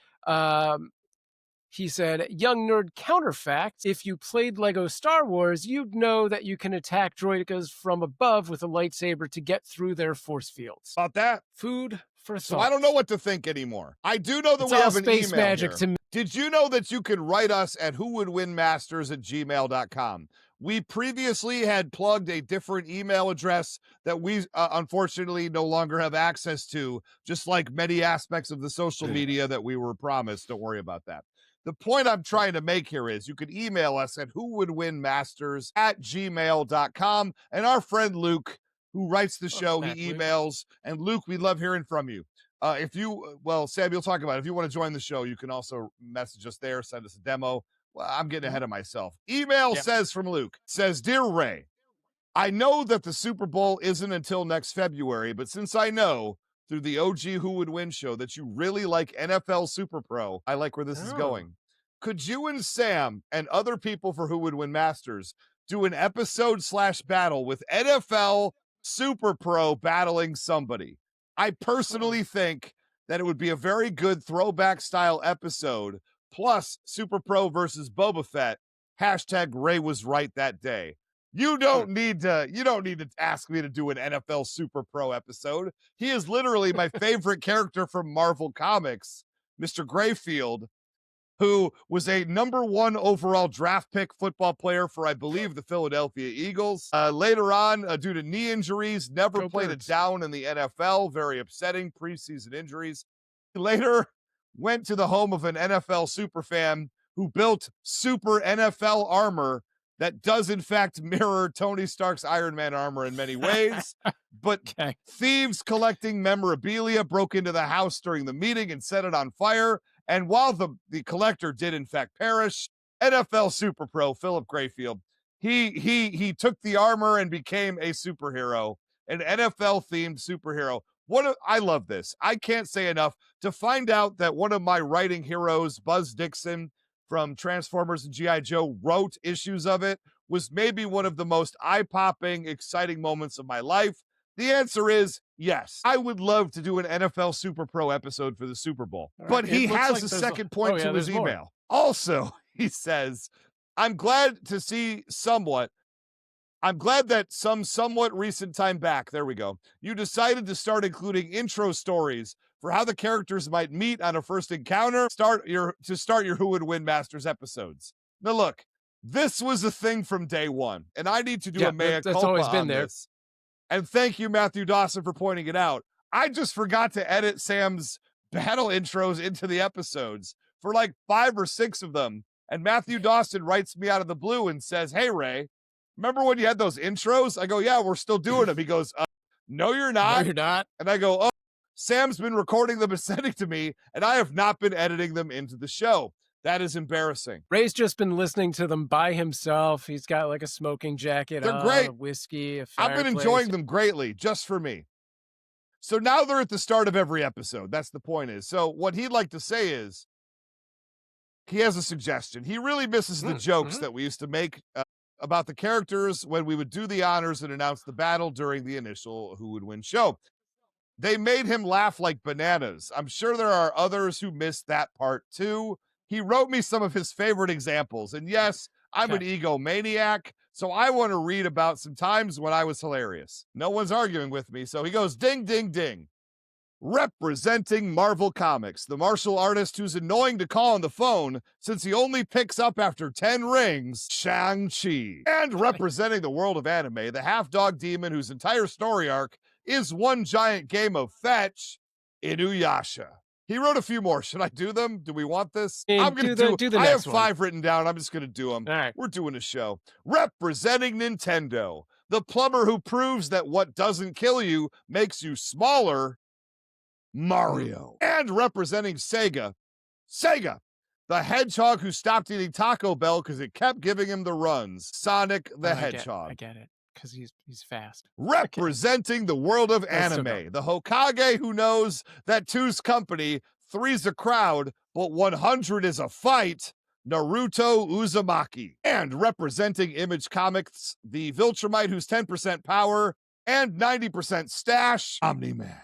he said, young nerd counterfact, if you played Lego Star Wars, you'd know that you can attack droidicas from above with a lightsaber to get through their force fields.
About that?
Food for thought.
So I don't know what to think anymore. I do know that
It's
we
all
have an
space
email
magic
here.
to me.
Did you know that you can write us at whowouldwinmasters@gmail.com? We previously had plugged a different email address that we unfortunately no longer have access to, just like many aspects of the social media that we were promised. Don't worry about that. The point I'm trying to make here is you could email us at whowouldwinmasters@gmail.com. And our friend Luke, who writes the show,
Matt,
he
Luke.
emails. And Luke, we love hearing from you. If you, Sam, you'll talk about it. If you want to join the show, you can also message us there, send us a demo. Well, I'm getting ahead of myself. Email says from Luke, says, Dear Ray, I know that the Super Bowl isn't until next February, but since I know through the OG Who Would Win show that you really like NFL Super Pro, I like where this is going. Could you and Sam and other people for Who Would Win Masters do an episode/battle with NFL Super Pro battling somebody? I personally think that it would be a very good throwback style episode, plus Super Pro versus Boba Fett. Hashtag Ray was right that day. You don't need to ask me to do an NFL Super Pro episode. He is literally my favorite character from Marvel Comics, Mr. Grayfield, who was a #1 overall draft pick football player for, I believe, the Philadelphia Eagles. Later on, due to knee injuries, never played it down in the NFL. Very upsetting preseason injuries. Later went to the home of an NFL superfan who built super NFL armor that does, in fact, mirror Tony Stark's Iron Man armor in many ways. But thieves collecting memorabilia broke into the house during the meeting and set it on fire. And while the collector did, in fact, perish, NFL Super Pro Philip Grayfield, he took the armor and became a superhero, an NFL-themed superhero. I love this. I can't say enough to find out that one of my writing heroes, Buzz Dixon, from Transformers and G.I. Joe, wrote issues of it, was maybe one of the most eye-popping, exciting moments of my life. The answer is yes. I would love to do an NFL Super Pro episode for the Super Bowl.
All right.
But he
It looks
has
like
a
there's
second point to his
there's more.
email. Also, he says, I'm glad to see I'm glad that some somewhat recent time back, there we go, you decided to start including intro stories for how the characters might meet on a first encounter, start your Who Would Win Masters episodes. Now look, this was a thing from day one, and I need to do a mea
that's
culpa
always been
on
there.
this. And thank you, Matthew Dawson, for pointing it out. I just forgot to edit Sam's battle intros into the episodes for like 5 or 6 of them. And Matthew Dawson writes me out of the blue and says, hey, Ray, remember when you had those intros? I go, yeah, we're still doing them. He goes, no, you're not.
No, you're not.
And I go, oh, Sam's been recording them and sending to me, and I have not been editing them into the show. That is embarrassing.
Ray's just been listening to them by himself. He's got like a smoking jacket
They're
on,
great.
a whiskey, a
I've been
fireplace.
enjoying them greatly, just for me. So now they're at the start of every episode. That's the point is. So what he'd like to say is he has a suggestion. He really misses the jokes that we used to make about the characters when we would do the honors and announce the battle during the initial Who Would Win show. They made him laugh like bananas. I'm sure there are others who missed that part too. He wrote me some of his favorite examples. And yes, I'm an egomaniac, so I want to read about some times when I was hilarious. No one's arguing with me, so he goes, ding, ding, ding. Representing Marvel Comics, the martial artist who's annoying to call on the phone since he only picks up after 10 rings, Shang-Chi. And representing the world of anime, the half-dog demon whose entire story arc is one giant game of fetch, Inuyasha. He wrote a few more. Should I do them? Do we want this? I'm going to
do the
I have
next one.
5 written down. I'm just going to do them.
All right.
We're doing a show. Representing Nintendo, the plumber who proves that what doesn't kill you makes you smaller, Mario. And representing Sega, the hedgehog who stopped eating Taco Bell because it kept giving him the runs, Sonic the Hedgehog.
I get it, because he's fast.
Representing the world of
That's so
anime, the Hokage who knows that 2's company, 3's a crowd, but 100 is a fight, Naruto Uzumaki. And representing Image Comics, the Viltrumite who's 10% power and 90% stash, Omni-Man.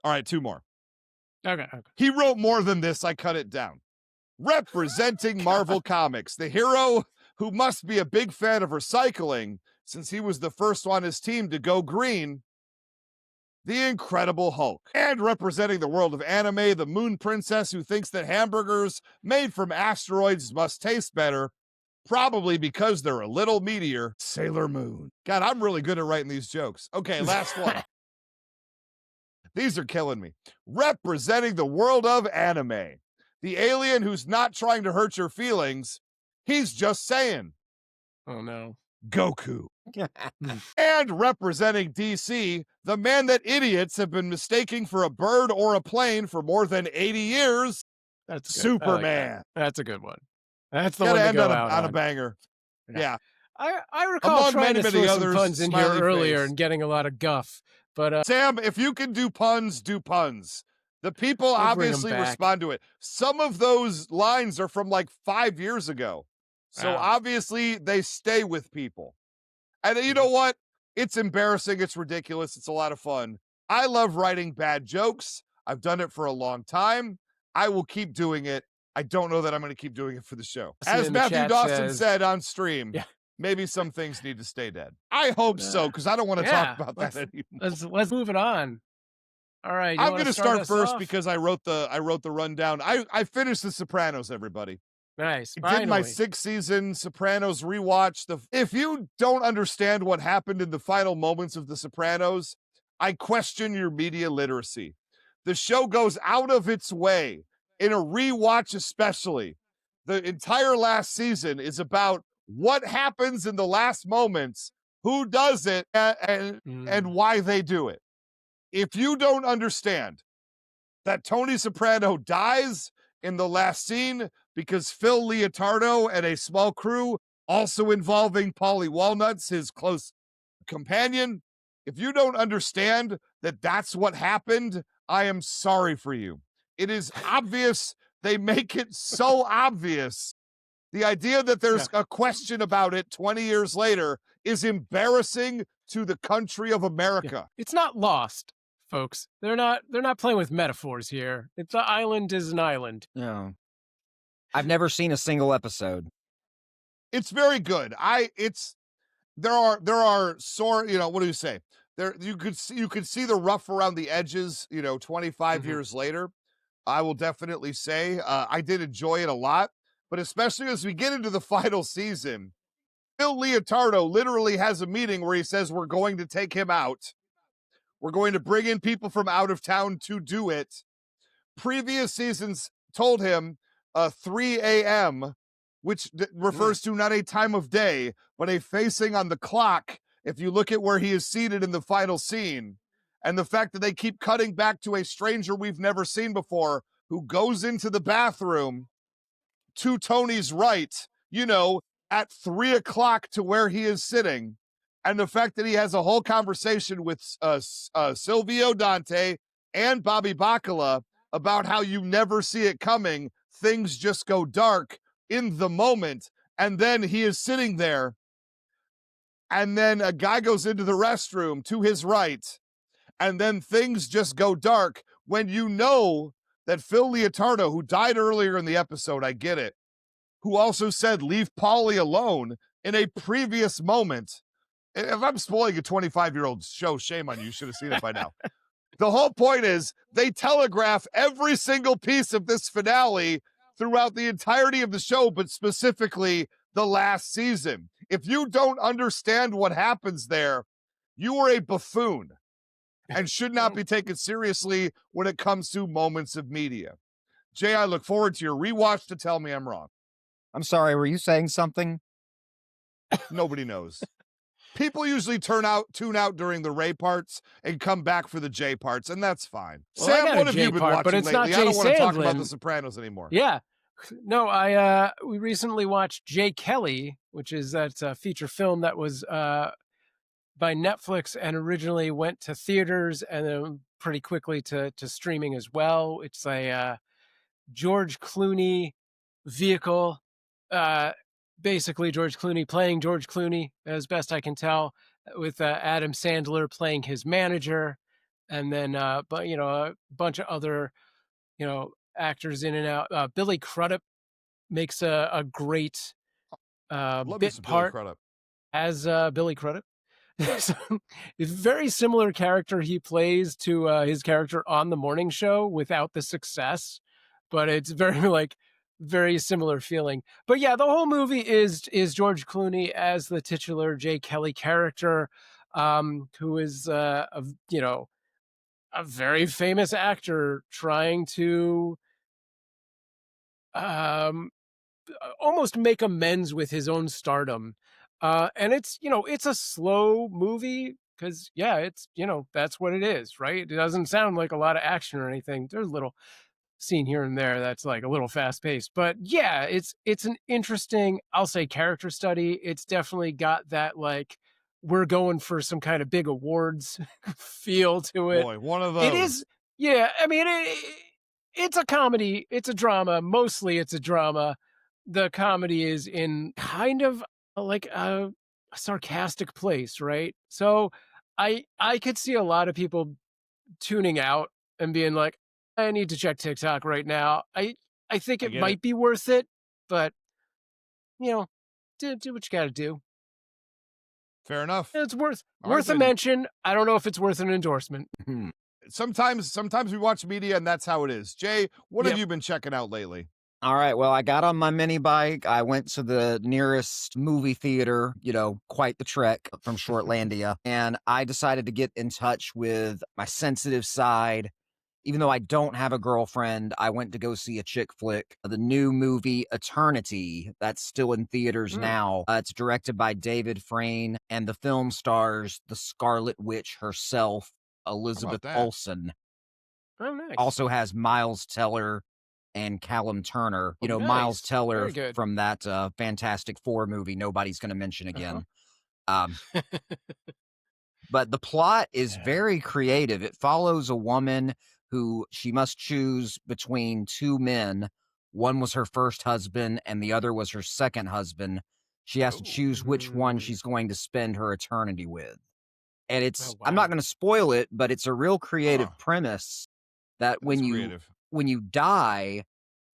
All right, 2 more.
Okay.
He wrote more than this. I cut it down. Representing Marvel Comics, the hero who must be a big fan of recycling since he was the first on his team to go green, the Incredible Hulk. And representing the world of anime, the Moon Princess who thinks that hamburgers made from asteroids must taste better, probably because they're a little meatier, Sailor Moon. God, I'm really good at writing these jokes. Okay, last one. These are killing me. Representing the world of anime, the alien who's not trying to hurt your feelings, he's just saying,
Oh, no.
Goku. And representing DC, the man that idiots have been mistaking for a bird or a plane for more than 80 years,
That's good.
Superman.
That's a good one. That's the
Gotta
one to
end
go
on
out
on a
on.
banger. Yeah.
I recall
Among
trying
many,
to
many
throw some
others,
puns in here
smiley
earlier
face.
and getting a lot of guff. But
Sam, if you can do puns, do puns. The people
We'll bring 'em
obviously
back.
respond to it. Some of those lines are from like 5 years ago. So
Wow.
obviously they stay with people. And you know what? It's embarrassing. It's ridiculous. It's a lot of fun. I love writing bad jokes. I've done it for a long time. I will keep doing it. I don't know that I'm going to keep doing it for the show.
Listen
As
in the
Matthew
chat
Dawson
says-
said on stream,
Yeah.
maybe some things need to stay dead. I hope so, because I don't want to talk about that anymore.
Let's move it on. All right.
I'm going to start
us
first
off?
because I wrote the rundown. I finished The Sopranos, everybody.
Nice.
I did my
Finally.
6th season Sopranos rewatch. If you don't understand what happened in the final moments of The Sopranos, I question your media literacy. The show goes out of its way, in a rewatch especially. The entire last season is about what happens in the last moments, who does it, and why they do it. If you don't understand that Tony Soprano dies in the last scene because Phil Leotardo and a small crew, also involving Paulie Walnuts, his close companion, if you don't understand that that's what happened, I am sorry for you. It is obvious. They make it so obvious. The idea that there's a question about it 20 years later is embarrassing to the country of America.
It's not Lost, folks. They're not playing with metaphors here. It's an island is an island.
Yeah. I've never seen a single episode.
It's very good. There are sore, what do you say? There you could see the rough around the edges, 25 years later. I will definitely say I did enjoy it a lot, but especially as we get into the final season, Phil Leotardo literally has a meeting where he says we're going to take him out. We're going to bring in people from out of town to do it. Previous seasons told him 3 a.m., which refers to not a time of day, but a facing on the clock. If you look at where he is seated in the final scene, and the fact that they keep cutting back to a stranger we've never seen before who goes into the bathroom to Tony's right, at 3 o'clock to where he is sitting. And the fact that he has a whole conversation with Silvio Dante and Bobby Bacala about how you never see it coming. Things just go dark in the moment. And then he is sitting there. And then a guy goes into the restroom to his right. And then things just go dark when you know that Phil Leotardo, who died earlier in the episode, I get it, who also said, leave Paulie alone in a previous moment. If I'm spoiling a 25-year-old show, shame on you. You should have seen it by now. The whole point is they telegraph every single piece of this finale throughout the entirety of the show, but specifically the last season. If you don't understand what happens there, you are a buffoon and should not be taken seriously when it comes to moments of media. Jay, I look forward to your rewatch to tell me I'm wrong.
I'm sorry, were you saying something?
Nobody knows. People usually tune out during the Ray parts and come back for the J parts, and that's fine.
Well,
Sam, what have you been watching
but it's
lately?
not
I don't want to talk
Sandlin.
about The Sopranos anymore.
Yeah. No, we recently watched Jay Kelly, which is that feature film that was by Netflix and originally went to theaters and then pretty quickly to streaming as well. It's a George Clooney vehicle. Basically George Clooney playing George Clooney, as best I can tell, with Adam Sandler playing his manager, and then but a bunch of other actors in and out. Billy Crudup makes a great bit part as Billy Crudup. It's a very similar character he plays to his character on the morning show without the success, but it's very similar feeling. But yeah, the whole movie is George Clooney as the titular Jay Kelly character, who is a very famous actor trying to almost make amends with his own stardom. And it's a slow movie because it's that's what it is, right? It doesn't sound like a lot of action or anything. There's a little scene here and there that's like a little fast paced, but yeah, it's an interesting, I'll say, character study. It's definitely got that we're going for some kind of big awards feel to it.
Boy, one of those.
It is, yeah. I mean, it's a comedy. It's a drama. Mostly, it's a drama. The comedy is in kind of like a sarcastic place, right? So I could see a lot of people tuning out and being like, I need to check TikTok right now. I think it might be worth it, but do what you got to do.
Fair enough.
It's worth a mention. I don't know if it's worth an endorsement.
Sometimes we watch media and that's how it is. Jay, what have you been checking out lately?
All right, well, I got on my mini bike. I went to the nearest movie theater, quite the trek from Shortlandia, and I decided to get in touch with my sensitive side. Even though I don't have a girlfriend, I went to go see a chick flick, the new movie Eternity, that's still in theaters now. It's directed by David Frayne, and the film stars the Scarlet Witch herself, Elizabeth Olsen.
Oh, nice.
Also has Miles Teller and Callum Turner.
Nice.
Miles Teller from that Fantastic Four movie nobody's going to mention again. But the plot is very creative. It follows a woman who she must choose between two men. One was her first husband and the other was her second husband. She has to choose which one
Mm.
she's going to spend her eternity with. And
Oh,
I'm not
wow.
going to spoil it, but it's a real creative
Huh.
premise that
That's creative.
when you die,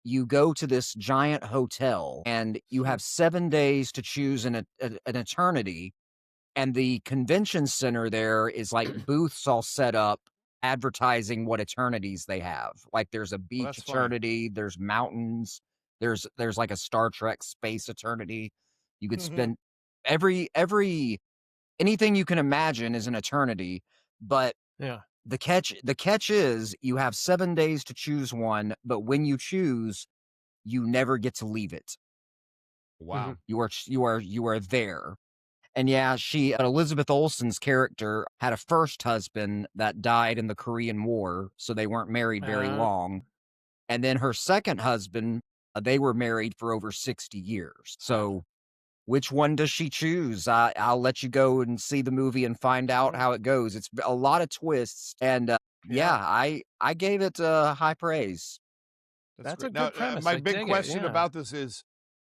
you go to this giant hotel and you
Hmm.
have 7 days to choose an eternity. And the convention center there is like booths all set up advertising what eternities they have. Like there's a
Well,
beach
that's funny.
eternity, there's mountains, there's like a Star Trek space eternity. You could spend every anything you can imagine is an eternity, but
Yeah.
the catch is you have 7 days to choose one, but when you choose, you never get to leave it.
Mhm.
Wow.
You are there. And yeah, Elizabeth Olsen's character had a first husband that died in the Korean War, so they weren't married very
Uh,
long. And then her second husband, they were married for over 60 years.
wow.
So which one does she choose? I'll let you go and see the movie and find out
Sure.
how it goes. It's a lot of twists, and yeah,
Yeah.
I gave it high praise.
That's
That's a
great. Now,
good premise.
my
I
big
dig it.
question
Yeah.
about this is,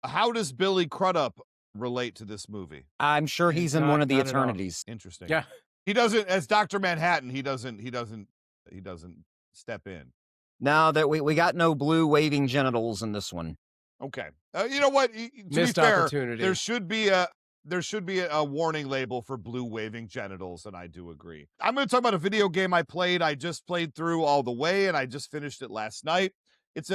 how does Billy Crudup relate to this movie?
I'm sure he's in one of the
Not at all.
eternities.
Interesting.
Yeah.
He doesn't, as Dr. Manhattan, he doesn't step in.
Now that we got no blue waving genitals in this one.
Okay. You know what? To be
Missed
fair, there
opportunity.
should be a warning label for blue waving genitals, and I do agree. I'm going to talk about a video game I played. I just played through all the way, and I just finished it last night. It's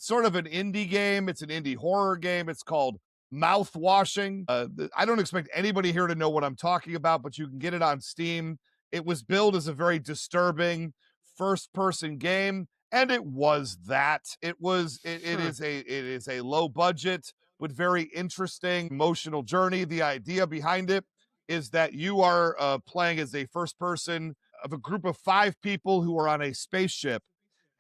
sort of an indie game. It's an indie horror game. It's called Mouth Washing. I don't expect anybody here to know what I'm talking about, but you can get it on Steam. It was billed as a very disturbing first person game, and it was that. It
Hmm.
is a low budget with very interesting emotional journey. The idea behind it is that you are playing as a first person of a group of 5 people who are on a spaceship,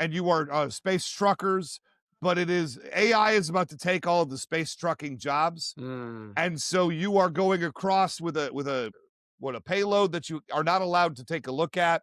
and you are space truckers, but it is AI is about to take all of the space trucking jobs,
Mm.
and so you are going across with a payload that you are not allowed to take a look at,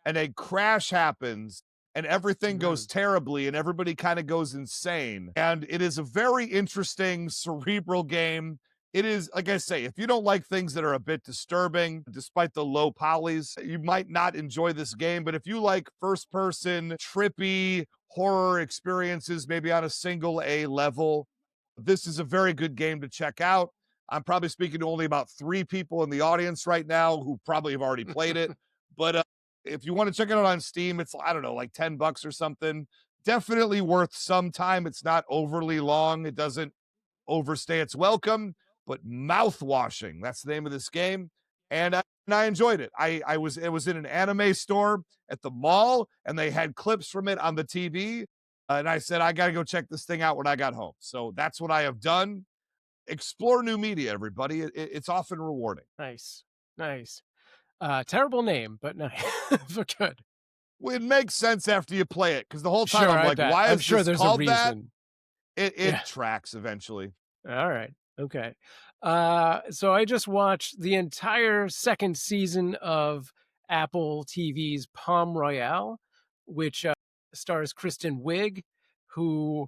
and a crash happens, and everything goes
Mm.
terribly, and everybody kind of goes insane. And it is a very interesting cerebral game. It is, like I say, if you don't like things that are a bit disturbing, despite the low polys, you might not enjoy this game. But if you like first person, trippy horror experiences, maybe on a single A level, this is a very good game to check out. I'm probably speaking to only about 3 people in the audience right now who probably have already played it. But if you want to check it out on Steam, it's, I don't know, like $10 or something. Definitely worth some time. It's not overly long. It doesn't overstay its welcome, but mouth washing. That's the name of this game. And I enjoyed it. It was in an anime store at the mall, and they had clips from it on the TV. And I said, I got to go check this thing out when I got home. So that's what I have done. Explore new media, everybody. It's often rewarding.
Nice. Nice. Terrible name, but nice. But good.
Well, it makes sense after you play it, because the whole time
Sure,
I'm
I
like,
bet.
why
I'm
is
sure
this
there's a
called that?
reason.
It
Yeah.
tracks eventually.
All right. Okay. So I just watched the entire second season of Apple TV's Palm Royale, which stars Kristen Wiig, who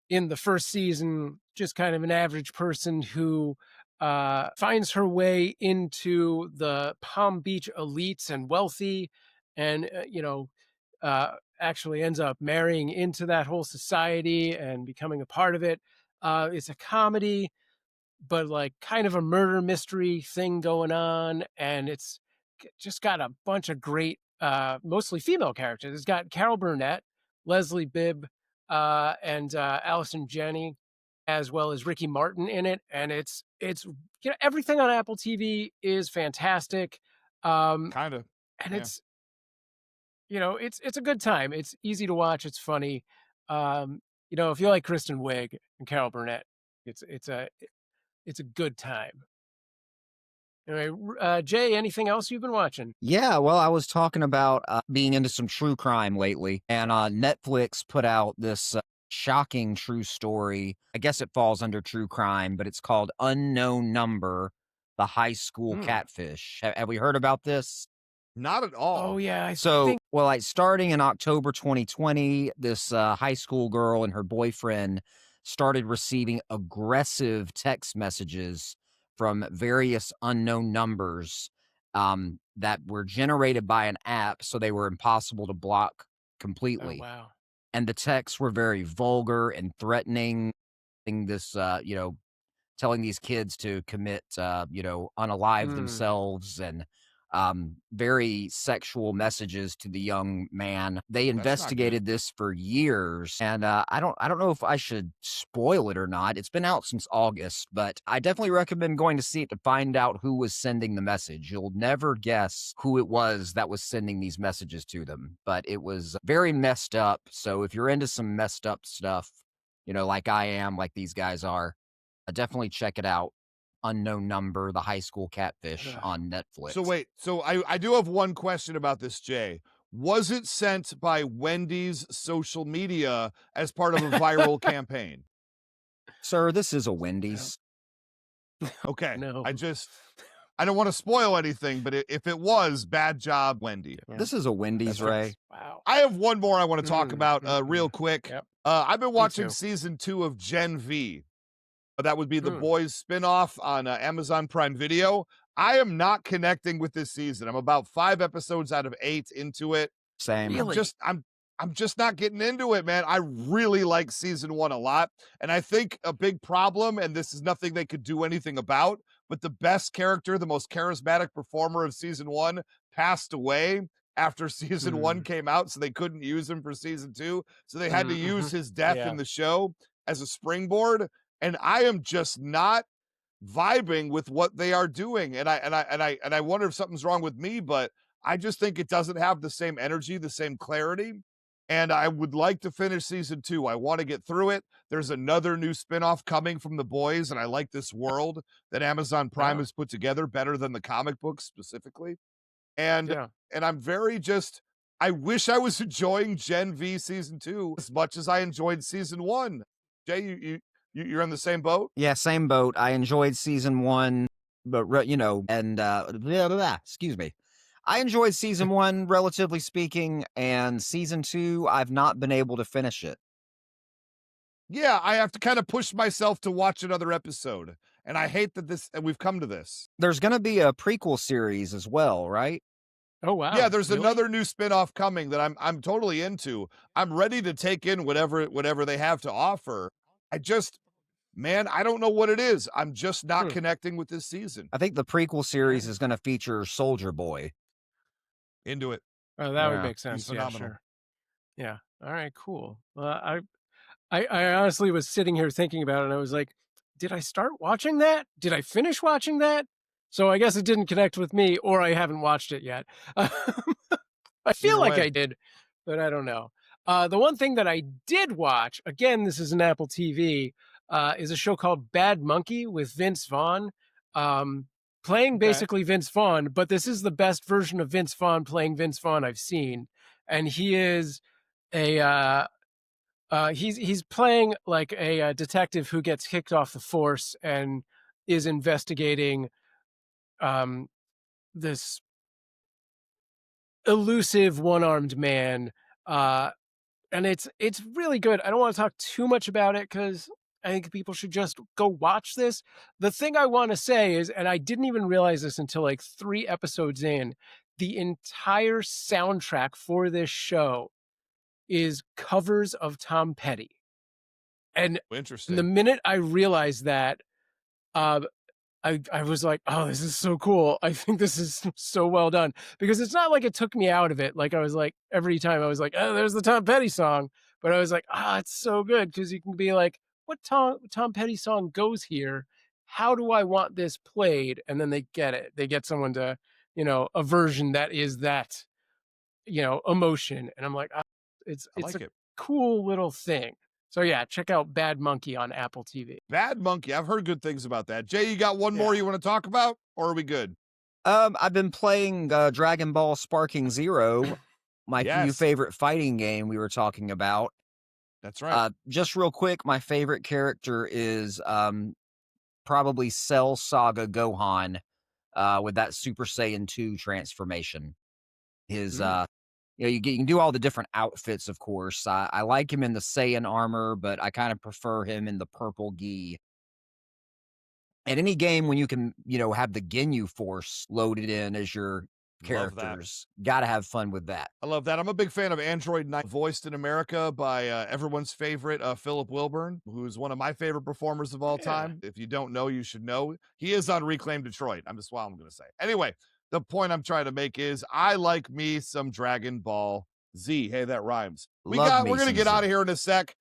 in the first season, just kind of an average person who finds her way into the Palm Beach elites and wealthy, and actually ends up marrying into that whole society and becoming a part of it. It's a comedy, but like kind of a murder mystery thing going on, and it's just got a bunch of great, mostly female characters. It's got Carol Burnett, Leslie Bibb, and Allison Janney, as well as Ricky Martin in it, and it's everything on Apple TV is fantastic,
Kind of.
and
Yeah.
it's a good time. It's easy to watch. It's funny. If you like Kristen Wiig and Carol Burnett, it's a good time. Anyway, Jay, anything else you've been watching?
Yeah, well, I was talking about being into some true crime lately, and Netflix put out this shocking true story. I guess it falls under true crime, but it's called Unknown Number, the High School
Hmm.
Catfish. Have we heard about this?
Not at all.
Oh yeah, I
So,
think
well, like starting in October 2020, this high school girl and her boyfriend started receiving aggressive text messages from various unknown numbers that were generated by an app, so they were impossible to block
Oh,
completely.
wow.
And the texts were very vulgar and threatening. This, telling these kids to commit, unalive
Mm,
themselves and very sexual messages to the young man. They
That's not good.
investigated this for years, and I don't know if I should spoil it or not. It's been out since August, but I definitely recommend going to see it to find out who was sending the message. You'll never guess who it was that was sending these messages to them, but it was very messed up. So if you're into some messed up stuff, like I am, like these guys are, definitely check it out. Unknown Number, The High School Catfish
ugh.
on
So
Netflix.
wait, so I do have one question about this, Jay. Was it sent by Wendy's social media as part of a viral campaign?
Sir, this is a
No.
Wendy's.
Okay.
No.
I don't want to spoil anything, but if it was, bad job, Wendy.
Yeah.
This is a Wendy's,
That's right.
Ray.
Wow.
I have one more I want to talk
Mm,
about real
mm-mm.
quick.
Yep.
I've been
Me
watching
too.
season 2 of Gen V. That would be the
Mm,
Boys spinoff on Amazon Prime Video. I am not connecting with this season. I'm about 5 episodes out of 8 into it.
Same.
really?
I'm just not getting into it, man. I really like season 1 a lot, and I think a big problem, and this is nothing they could do anything about, but the best character, the most charismatic performer of season 1 passed away after season 1
Mm,
came out, so they couldn't use him for season 2. So they had to
mm-hmm.
use his death
Yeah.
in the show as a springboard, and I am just not vibing with what they are doing. And I wonder if something's wrong with me, but I just think it doesn't have the same energy, the same clarity. And I would like to finish season 2. I want to get through it. There's another new spinoff coming from the boys, and I like this world that Amazon Prime
Oh,
has put together better than the comic books specifically. And
yeah.
and I'm very just I wish I was enjoying Gen V season 2 as much as I enjoyed season 1. Jay, you're on the same boat?
Yeah, same boat. I enjoyed season 1, but, and, blah, blah, blah, excuse me. I enjoyed season 1, relatively speaking, and season 2, I've not been able to finish it.
Yeah, I have to kind of push myself to watch another episode. And I hate that we've come to this.
There's going to be a prequel series as well, right?
Oh,
Yeah,
wow.
there's
Really?
another new spinoff coming that I'm totally into. I'm ready to take in whatever they have to offer. I just man, I don't know what it is. I'm just not
Hmm.
connecting with this season.
I think the prequel series
Alright.
is going to feature Soldier Boy.
Into it.
Oh, that would
Yeah.
make
He's
sense. Yeah,
phenomenal.
sure. Yeah. All right, cool. Well, I honestly was sitting here thinking about it and I was like, did I start watching that? Did I finish watching that? So I guess it didn't connect with me or I haven't watched it yet. I feel
Either
like I
way.
did, but I don't know. The one thing that I did watch, again, this is an Apple TV, is a show called Bad Monkey with Vince Vaughn. Um, playing
Okay.
basically Vince Vaughn, but this is the best version of Vince Vaughn playing Vince Vaughn I've seen. And he is a he's playing like a, detective who gets kicked off the force and is investigating um, this elusive one-armed man. Uh, and it's really good. I don't want to talk too much about it because I think people should just go watch this. The thing I want to say is, and I didn't even realize this until like 3 episodes in, the entire soundtrack for this show is covers of Tom Petty. And the
Interesting.
minute I realized that, uh, I was like, "Oh, this is so cool. I think this is so well done." Because it's not like it took me out of it. Like I was like, every time I was like, "Oh, there's the Tom Petty song," but I was like, "Ah, it's so good," because you can be like, "What Tom Petty song goes here? How do I want this played?" And then they get it. They get someone to, a version that is that, emotion. And I'm like, ah,
I
it's
like
a
it.
cool little thing. So yeah, check out Bad Monkey on Apple TV.
Bad Monkey. I've heard good things about that. Jay, you got one more
Yeah.
you want to talk about, or are we good?
I've been playing Dragon Ball Sparking Zero, my new
Yes,
favorite fighting game we were talking about.
that's right.
Just real quick, my favorite character is probably Cell Saga Gohan with that Super Saiyan 2 transformation. His
Mm.
you can do all the different outfits, of course. I like him in the Saiyan armor, but I kind of prefer him in the purple gi. At any game when you can, have the Ginyu Force loaded in as your
Love that.
characters, gotta have fun with that.
I love that. I'm a big fan of Android 9, voiced in America by everyone's favorite Philip Wilburn, who's one of my favorite performers of all
Yeah.
time. If you don't know, you should know. He is on Reclaim Detroit. I'm just I'm going to say. Anyway, the point I'm trying to make is I like me some Dragon Ball Z. Hey, that rhymes. We're going to get out of here in a sec.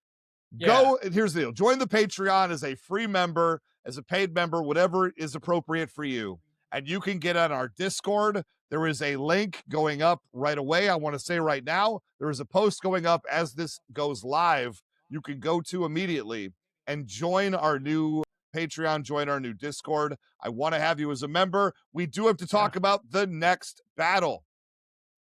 Go. Here's the deal. Join the Patreon as a free member, as a paid member, whatever is appropriate for you. And you can get on our Discord. There is a link going up right away. I want to say right now, there is a post going up as this goes live. You can go to immediately and join our new Patreon, join our new Discord. I want to have you as a member. We do have to talk about the next battle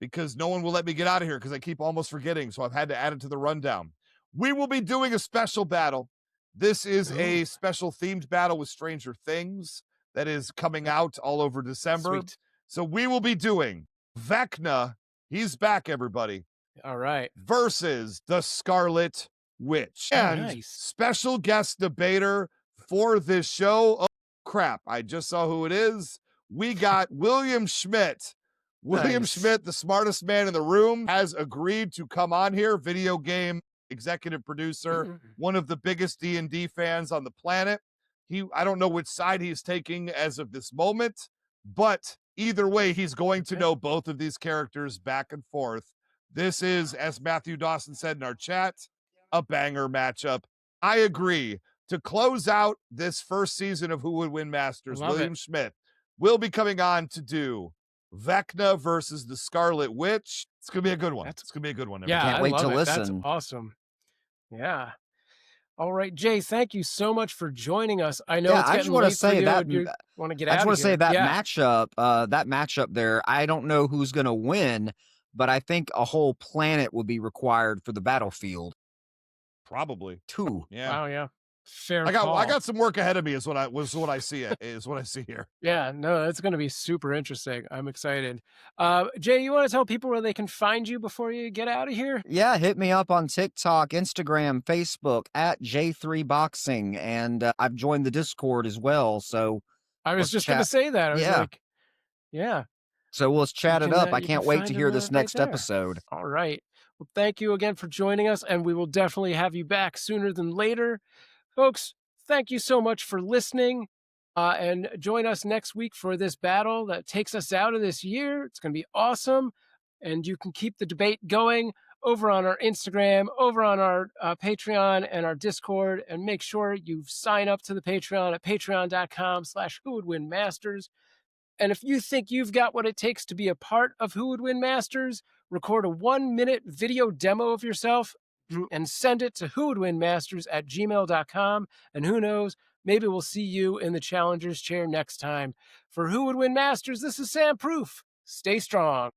because no one will let me get out of here because I keep almost forgetting. So I've had to add it to the rundown. We will be doing a special battle. This is a special themed battle with Stranger Things that is coming out all over December.
Sweet.
So we will be doing Vecna. He's back, everybody.
All right.
Versus the Scarlet Witch. And
nice.
special guest debater for this show. Oh, crap. I just saw who it is. We got William Schmidt. William
Nice.
Schmidt, the smartest man in the room, has agreed to come on here. Video game executive producer, one of the biggest D&D fans on the planet. I don't know which side he's taking as of this moment, but either way, he's going to know both of these characters back and forth. This is, as Matthew Dawson said in our chat, a banger matchup. I agree. To close out this first season of Who Would Win Masters, William Schmidt will be coming on to do Vecna versus the Scarlet Witch. It's going to be a good one. It's going to be a good one.
Yeah,
Can't wait to listen.
That's awesome. Yeah. All right, Jay, thank you so much for joining us. I know it's getting late for you. You want to get out of here.
I just want to say that matchup there, I don't know who's going to win, but I think a whole planet would be required for the battlefield.
Probably.
2.
Yeah.
Wow, yeah. Fair
I
call.
got some work ahead of me is what I see here.
Yeah, no, it's going to be super interesting. I'm excited. Jay, you want to tell people where they can find you before you get out of here?
Yeah, hit me up on TikTok, Instagram, Facebook at J3Boxing, and I've joined the Discord as well. So
I was just going to say that. I was like,
So let's chat it up. I
you
can't
can
wait
find
to
him
hear this
right
next
there.
episode.
All right. Well, thank you again for joining us, and we will definitely have you back sooner than later. Folks, thank you so much for listening, and join us next week for this battle that takes us out of this year. It's going to be awesome, and you can keep the debate going over on our Instagram, over on our Patreon and our Discord, and make sure you sign up to the Patreon at patreon.com/whowouldwinmasters. And if you think you've got what it takes to be a part of Who Would Win Masters, record a 1-minute video demo of yourself and send it to whowouldwinmasters@gmail.com. And who knows, maybe we'll see you in the challenger's chair next time. For Who Would Win Masters, this is Sam Proof. Stay strong.